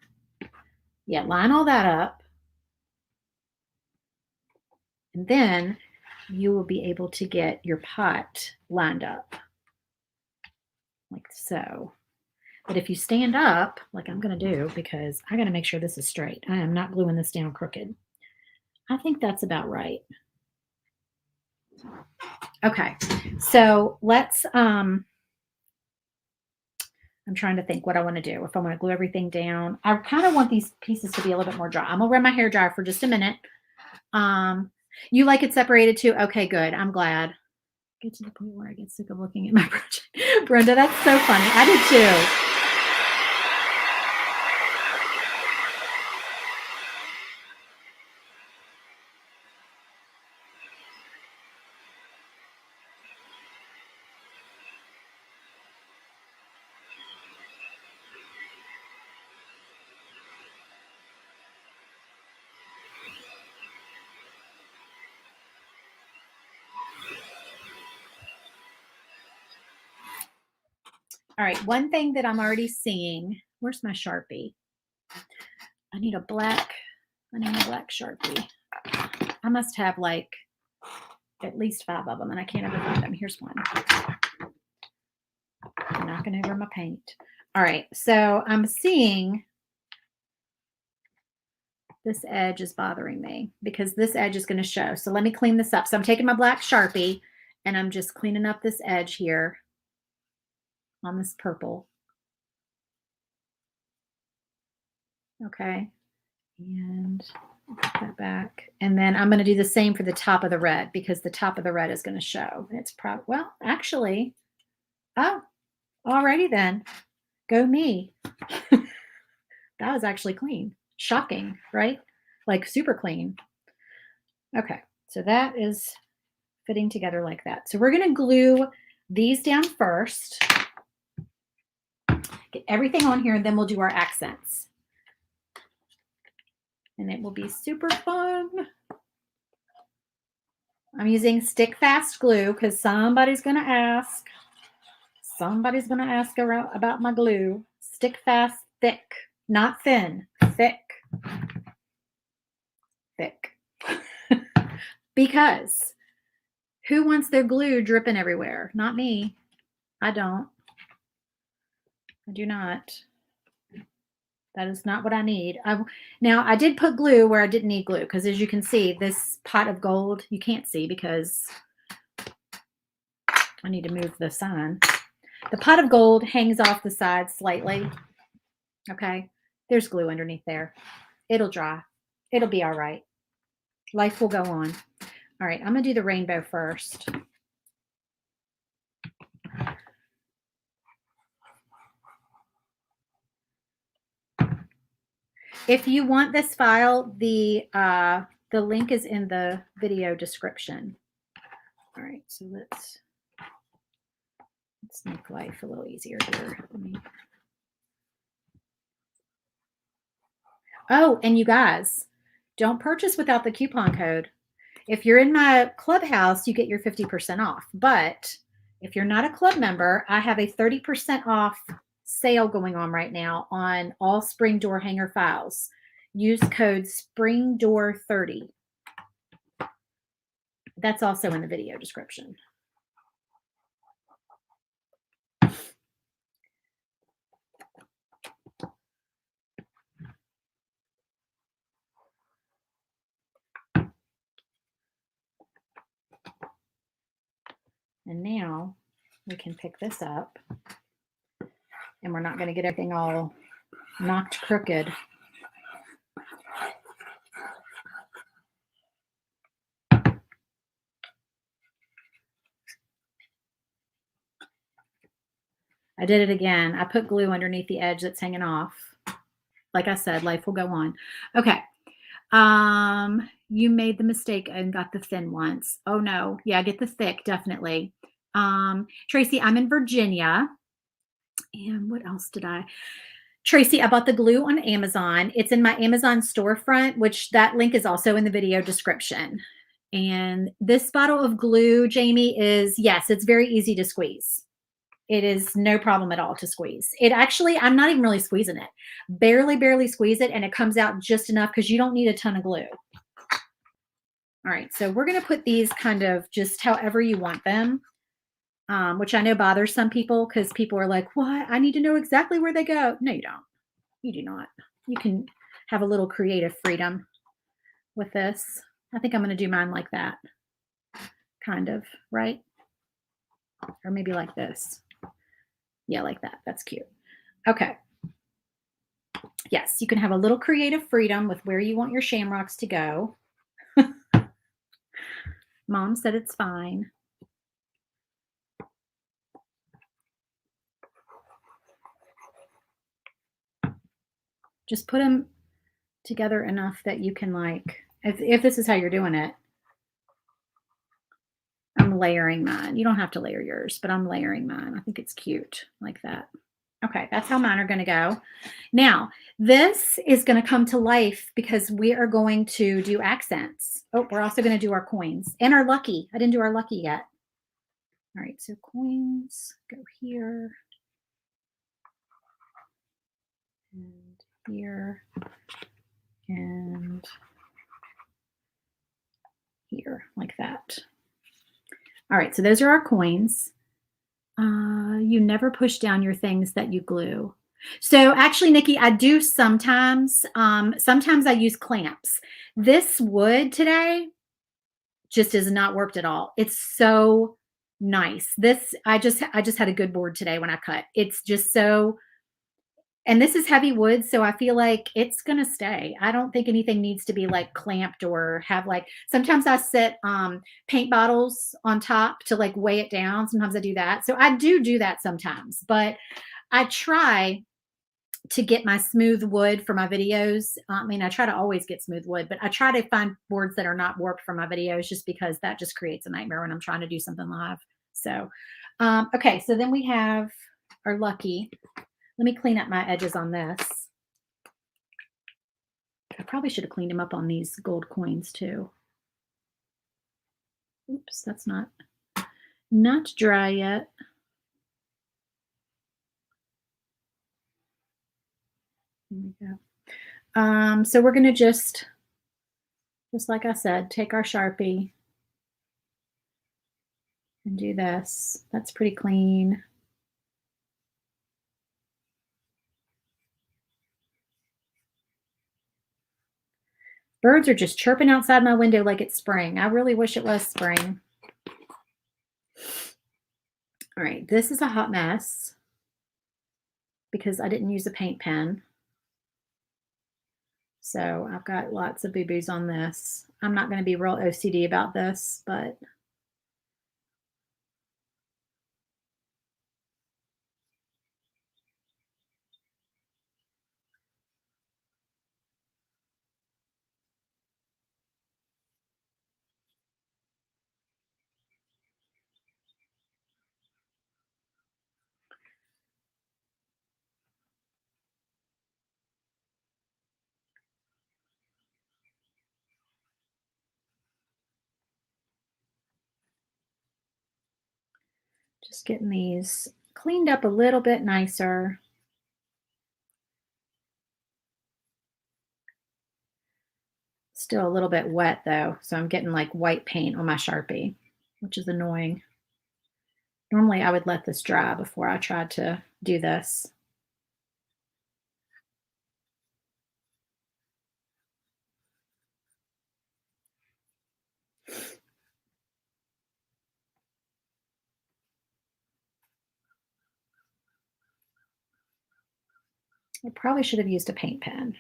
Yeah, line all that up. And then you will be able to get your pot lined up like so. But if you stand up, like I'm going to do, because I got to make sure this is straight. I am not gluing this down crooked. I think that's about right. Okay, so let's, I'm trying to think what I want to do. If I want to glue everything down, I kind of want these pieces to be a little bit more dry. I'm going to run my hair dryer for just a minute. You like it separated too? Okay, good. I'm glad. Get to the point where I get sick of looking at my project. Brenda, that's so funny. I did too. All right, one thing that I'm already seeing, where's my Sharpie? I need a black Sharpie. I must have like at least 5 of them, and I can't ever find them. Here's one. I'm knocking over my paint. All right, so I'm seeing this edge is bothering me because this edge is going to show. So let me clean this up. So I'm taking my black Sharpie, and I'm just cleaning up this edge here on this purple. Okay, and put that back. And then I'm going to do the same for the top of the red because the top of the red is going to show. It's probably, well, actually, oh, alrighty then. Go me. That was actually clean. Shocking, right? Like super clean. Okay, so that is fitting together like that. So we're going to glue these down first. Get everything on here, and then we'll do our accents. And it will be super fun. I'm using stick fast glue because somebody's going to ask. Somebody's going to ask about my glue. Stick fast, thick, not thin, thick. Thick. Because who wants their glue dripping everywhere? Not me. I don't. I do not. That is not what I need. Now, I did put glue where I didn't need glue because, as you can see, this pot of gold, you can't see because I need to move the sign. The pot of gold hangs off the side slightly. Okay, there's glue underneath there. It'll dry. It'll be all right. Life will go on. All right, I'm going to do the rainbow first. If you want this file, the link is in the video description. All right, so let's make life a little easier here. Oh, and you guys, don't purchase without the coupon code. If you're in my clubhouse, you get your 50% off. But if you're not a club member, I have a 30% off sale going on right now on all spring door hanger files. Use code SPRINGDOOR30. That's also in the video description. And now we can pick this up, and we're not going to get everything all knocked crooked. I did it again. I put glue underneath the edge that's hanging off. Like I said, life will go on. Okay. You made the mistake and got the thin ones. Oh no. Yeah, get the thick, definitely. Tracy, I'm in Virginia. And what else did Tracy, I bought the glue on Amazon. It's in my Amazon storefront, which that link is also in the video description. And this bottle of glue, Jamie, is, yes, it's very easy to squeeze. It is no problem at all to squeeze. It actually, I'm not even really squeezing it. Barely squeeze it, and it comes out just enough because you don't need a ton of glue. All right, so we're going to put these kind of just however you want them, which I know bothers some people because people are like, what? I need to know exactly where they go. No, you don't. You do not. You can have a little creative freedom with this. I think I'm going to do mine like that, kind of, right? Or maybe like this. Yeah, like that. That's cute. Okay. Yes, you can have a little creative freedom with where you want your shamrocks to go. Mom said it's fine. Just put them together enough that you can, like, if this is how you're doing it, I'm layering mine. You don't have to layer yours, but I'm layering mine. I think it's cute like that. Okay, that's how mine are going to go. Now, this is going to come to life because we are going to do accents. Oh, we're also going to do our coins and our lucky. I didn't do our lucky yet. All right, so coins go here and here and here, like that. All right, so those are our coins. You never push down your things that you glue. So actually, Nikki, I do sometimes. Sometimes I use clamps. This wood today just has not worked at all. It's so nice. This I just had a good board today when I cut. It's just so, and this is heavy wood, so I feel like it's gonna stay. I don't think anything needs to be like clamped or have like, sometimes I set paint bottles on top to like weigh it down. Sometimes I do that. So I do that sometimes, but I try to get my smooth wood for my videos. I mean, I try to always get smooth wood, but I try to find boards that are not warped for my videos just because that just creates a nightmare when I'm trying to do something live. So, okay, so then we have our lucky. Let me clean up my edges on this. I probably should have cleaned them up on these gold coins too. Oops, that's not dry yet. There we go. So we're going to just like I said, take our Sharpie and do this. That's pretty clean. Birds are just chirping outside my window like it's spring. I really wish it was spring. All right, this is a hot mess because I didn't use a paint pen. So I've got lots of boo-boos on this. I'm not going to be real OCD about this, but just getting these cleaned up a little bit nicer. Still a little bit wet though, so I'm getting like white paint on my Sharpie, which is annoying. Normally I would let this dry before I tried to do this. I probably should have used a paint pen,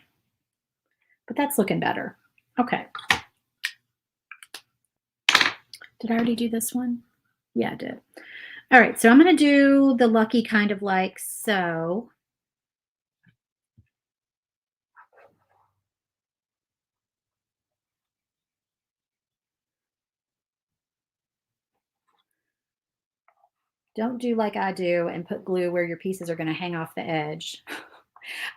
but that's looking better. Okay. Did I already do this one? Yeah, I did. All right, so I'm going to do the lucky kind of like so. Don't do like I do and put glue where your pieces are going to hang off the edge.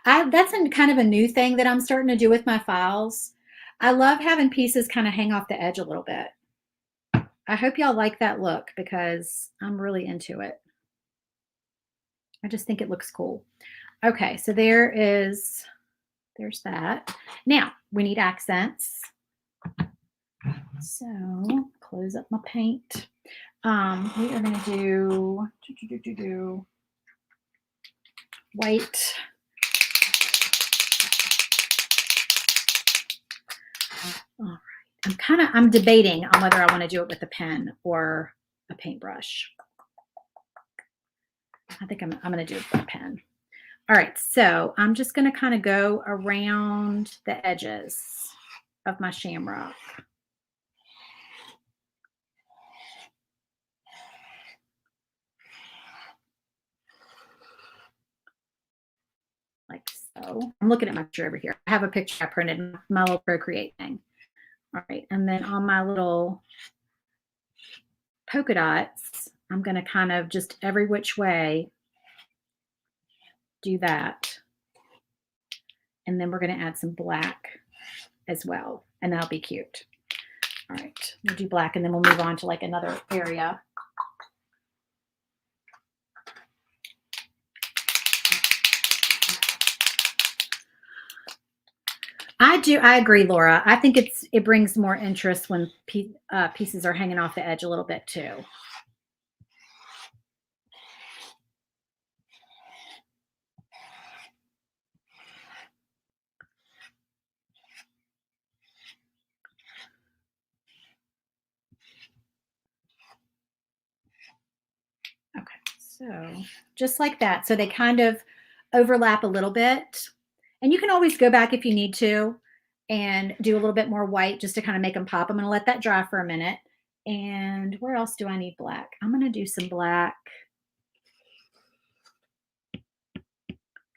That's kind of a new thing that I'm starting to do with my files. I love having pieces kind of hang off the edge a little bit. I hope y'all like that look because I'm really into it. I just think it looks cool. Okay, so there's that. Now we need accents. So close up my paint. We are going to do white. All right. I'm debating on whether I want to do it with a pen or a paintbrush. I think I'm going to do it with a pen. All right, so I'm just going to kind of go around the edges of my shamrock. Like so. I'm looking at my picture over here. I have a picture I printed in my little Procreate thing. All right, and then on my little polka dots, I'm going to kind of just every which way do that. And then we're going to add some black as well, and that'll be cute. All right, we'll do black, and then we'll move on to like another area. I agree, Laura. I think it brings more interest when pieces are hanging off the edge a little bit too. Okay, so just like that. So they kind of overlap a little bit. And you can always go back if you need to and do a little bit more white just to kind of make them pop. I'm going to let that dry for a minute. And where else do I need black? I'm going to do some black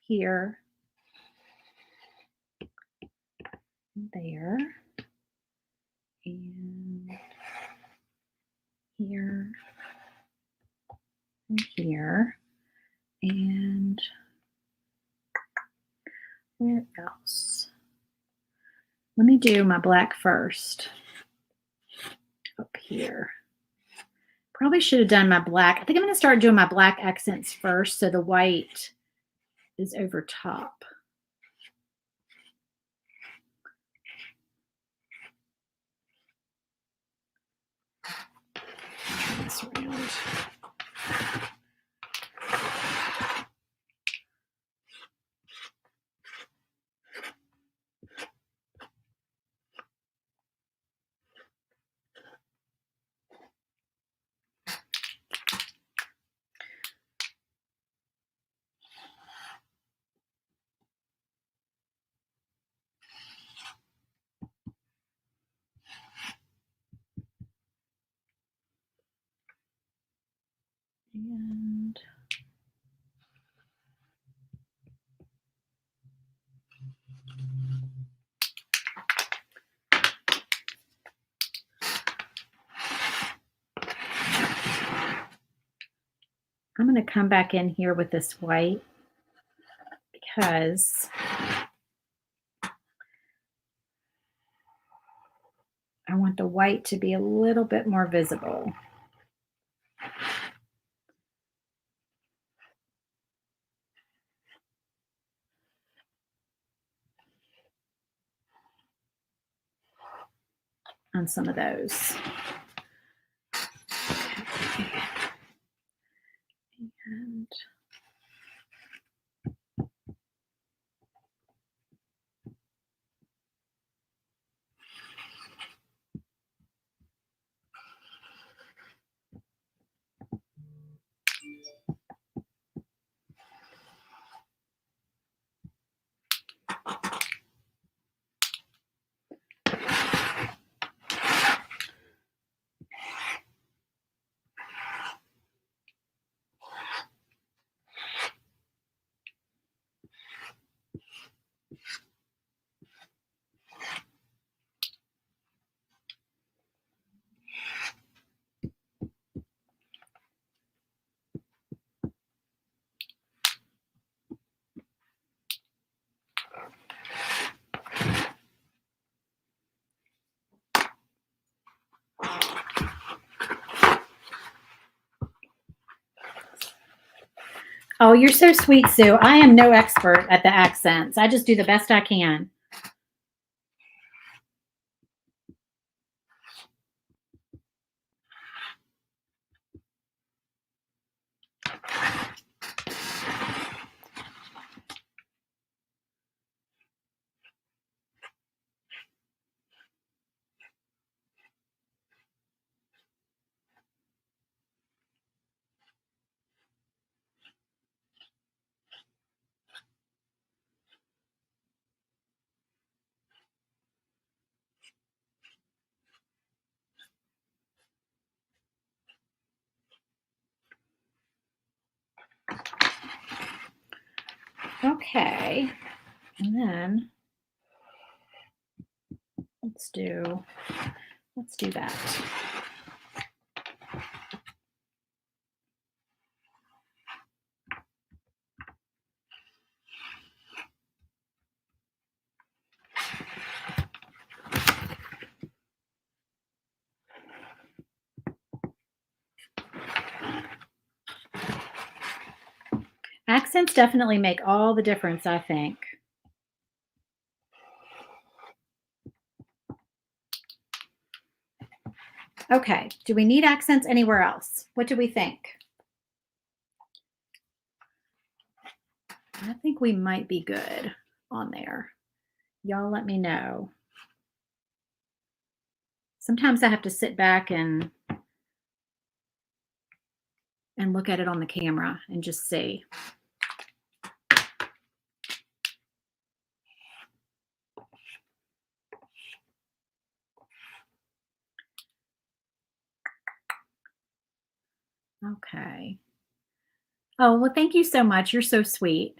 here, there, and here, and here, and where else? Let me do my black first. Up here. Probably should have done my black. I think I'm going to start doing my black accents first so the white is over top. Turn this around. And I'm going to come back in here with this white because I want the white to be a little bit more visible. on some of those. And oh, you're so sweet, Sue. I am no expert at the accents. I just do the best I can. Okay, and then let's do that. Accents definitely make all the difference, I think. Okay, do we need accents anywhere else? What do we think? I think we might be good on there. Y'all let me know. Sometimes I have to sit back and look at it on the camera and just see. Okay. Oh, well, thank you so much. You're so sweet.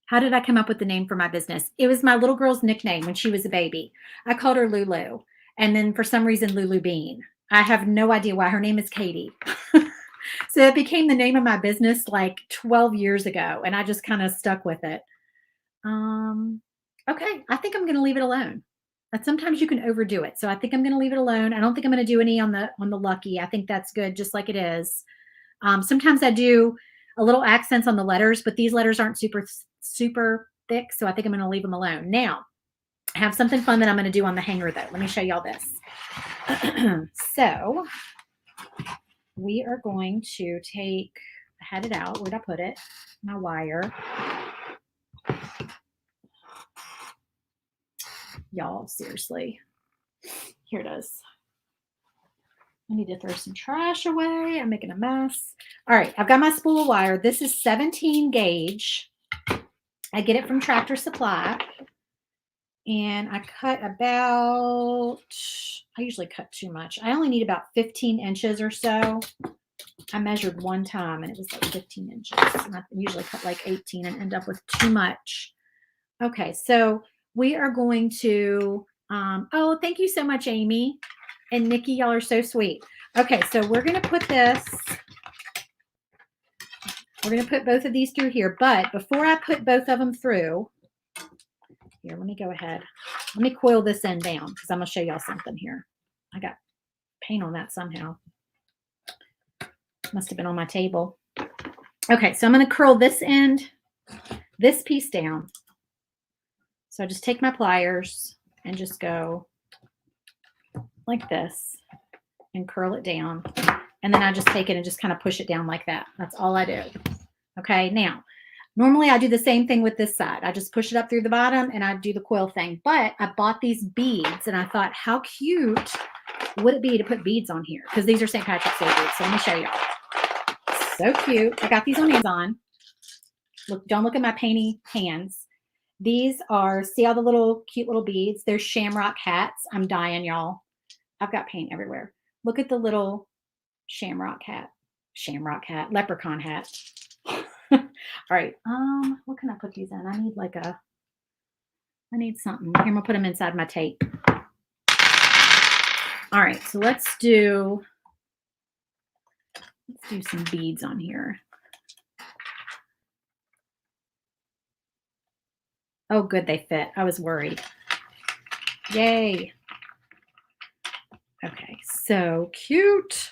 How did I come up with the name for my business? It was my little girl's nickname when she was a baby. I called her Lulu. And then for some reason, Lulu Bean. I have no idea why. Her name is Katie. So it became the name of my business like 12 years ago. And I just kind of stuck with it. Okay. I think I'm going to leave it alone. But sometimes you can overdo it. So I think I'm going to leave it alone. I don't think I'm going to do any on the lucky. I think that's good, just like it is. Sometimes I do a little accents on the letters, but these letters aren't super thick. So I think I'm going to leave them alone. Now, I have something fun that I'm going to do on the hanger, though. Let me show y'all this. So we are going to take, I had it out. Where'd I put it? My wire. Y'all, seriously. Here it is. I need to throw some trash away. I'm making a mess. All right, I've got my spool of wire. This is 17 gauge. I get it from Tractor Supply. And I cut about, I usually cut too much. I only need about 15 inches or so. I measured one time and it was like 15 inches. And I usually cut like 18 and end up with too much. Okay, so we are going to, oh, thank you so much, Amy and Nikki. Y'all are so sweet. Okay, so we're going to put this, we're going to put both of these through here. But before I put both of them through, here, let me go ahead. Let me coil this end down because I'm going to show y'all something here. I got paint on that somehow. Must have been on my table. Okay, so I'm going to curl this end, this piece down. So I just take my pliers and just go like this and curl it down. And then I just take it and just kind of push it down like that. That's all I do. Okay, now, normally I do the same thing with this side. I just push it up through the bottom and I do the coil thing. But I bought these beads and I thought, how cute would it be to put beads on here? Because these are St. Patrick's Day beads. So let me show y'all. So cute. I got these on Amazon. Look, don't look at my painty hands. These are, see all the little cute little beads? They're shamrock hats. I'm dying, y'all. I've got paint everywhere. Look at the little shamrock hat, leprechaun hat. All right. What can I put these in? I need something. Here, I'm gonna put them inside my tape. All right, so let's do some beads on here. Oh, good, they fit. I was worried. Yay. Okay, so cute.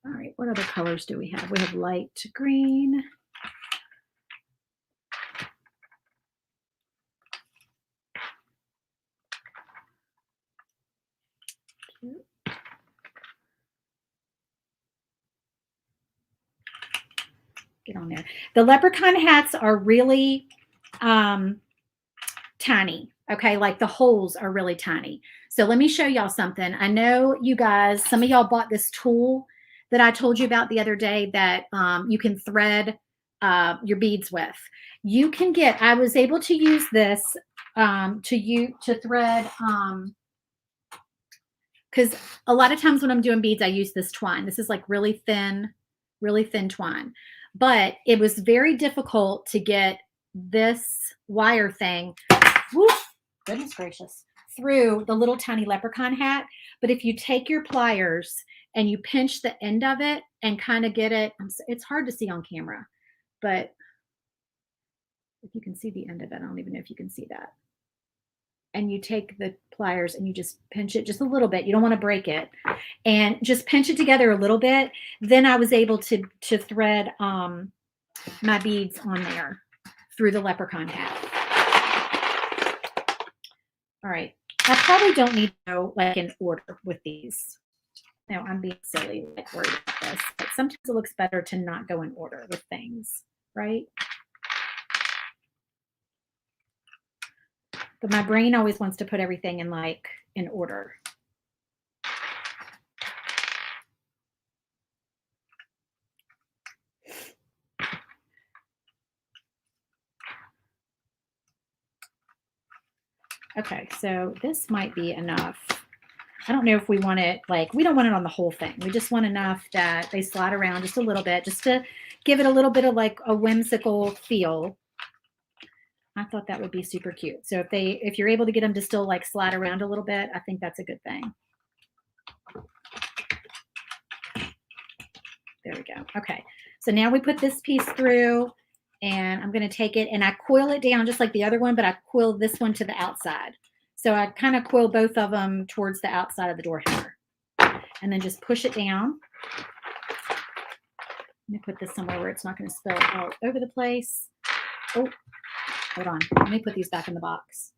All right, what other colors do we have? We have light green. Cute. Get on there. The leprechaun hats are really tiny. Okay, like the holes are really tiny. So let me show y'all something. I know you guys, some of y'all bought this tool that I told you about the other day that you can thread your beads with. You can get, I was able to use this to thread, because a lot of times when I'm doing beads, I use this twine. This is like really thin twine. But it was very difficult to get this wire thing, whoop, goodness gracious, through the little tiny leprechaun hat. But if you take your pliers and you pinch the end of it and kind of get it, it's hard to see on camera, but if you can see the end of it, I don't even know if you can see that. And you take the pliers and you just pinch it just a little bit. You don't want to break it. And just pinch it together a little bit. Then I was able to thread my beads on there through the leprechaun hat. All right. I probably don't need to go like in order with these. No, I'm being silly, like worried about this. But sometimes it looks better to not go in order with things, right? But my brain always wants to put everything in order. Okay, so this might be enough. I don't know if we want it, we don't want it on the whole thing. We just want enough that they slide around just a little bit, just to give it a little bit of like a whimsical feel. I thought that would be super cute. So if you're able to get them to still like slide around a little bit, I think that's a good thing. There we go. Okay. So now we put this piece through and I'm going to take it and I coil it down just like the other one, but I coil this one to the outside. So I kind of coil both of them towards the outside of the door hanger and then just push it down. Let me put this somewhere where it's not going to spill all over the place. Oh, hold on. Let me put these back in the box.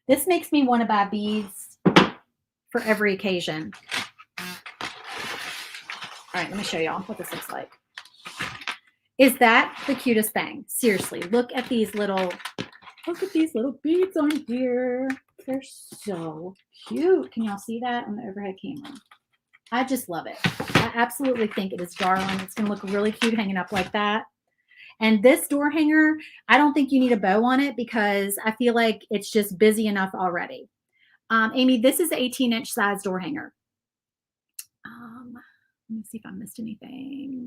This makes me want to buy beads for every occasion. All right, let me show y'all what this looks like. Is that the cutest thing? Seriously, look at these little beads on here. They're so cute. Can y'all see that on the overhead camera? I just love it. I absolutely think it is darling. It's going to look really cute hanging up like that. And this door hanger, I don't think you need a bow on it because I feel like it's just busy enough already. Amy, this is an 18-inch size door hanger. Let me see if I missed anything.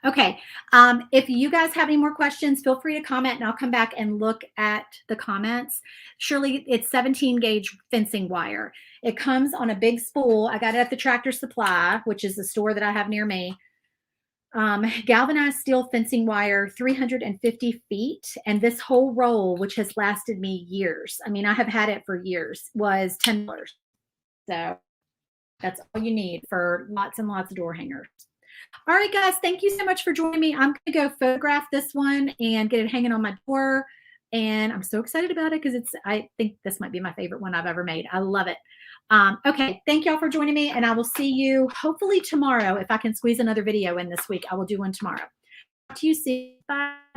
Okay. If you guys have any more questions, feel free to comment and I'll come back and look at the comments. Surely it's 17 gauge fencing wire. It comes on a big spool. I got it at the Tractor Supply, which is the store that I have near me. Galvanized steel fencing wire, 350 feet. And this whole roll, which has lasted me years, I mean, I have had it for years, was $10. So that's all you need for lots and lots of door hangers. All right, guys, thank you so much for joining me. I'm going to go photograph this one and get it hanging on my door. and I'm so excited about it because I think this might be my favorite one I've ever made. I love it. Okay, thank y'all for joining me, and I will see you hopefully tomorrow. If I can squeeze another video in this week, I will do one tomorrow. Talk to you soon. Bye.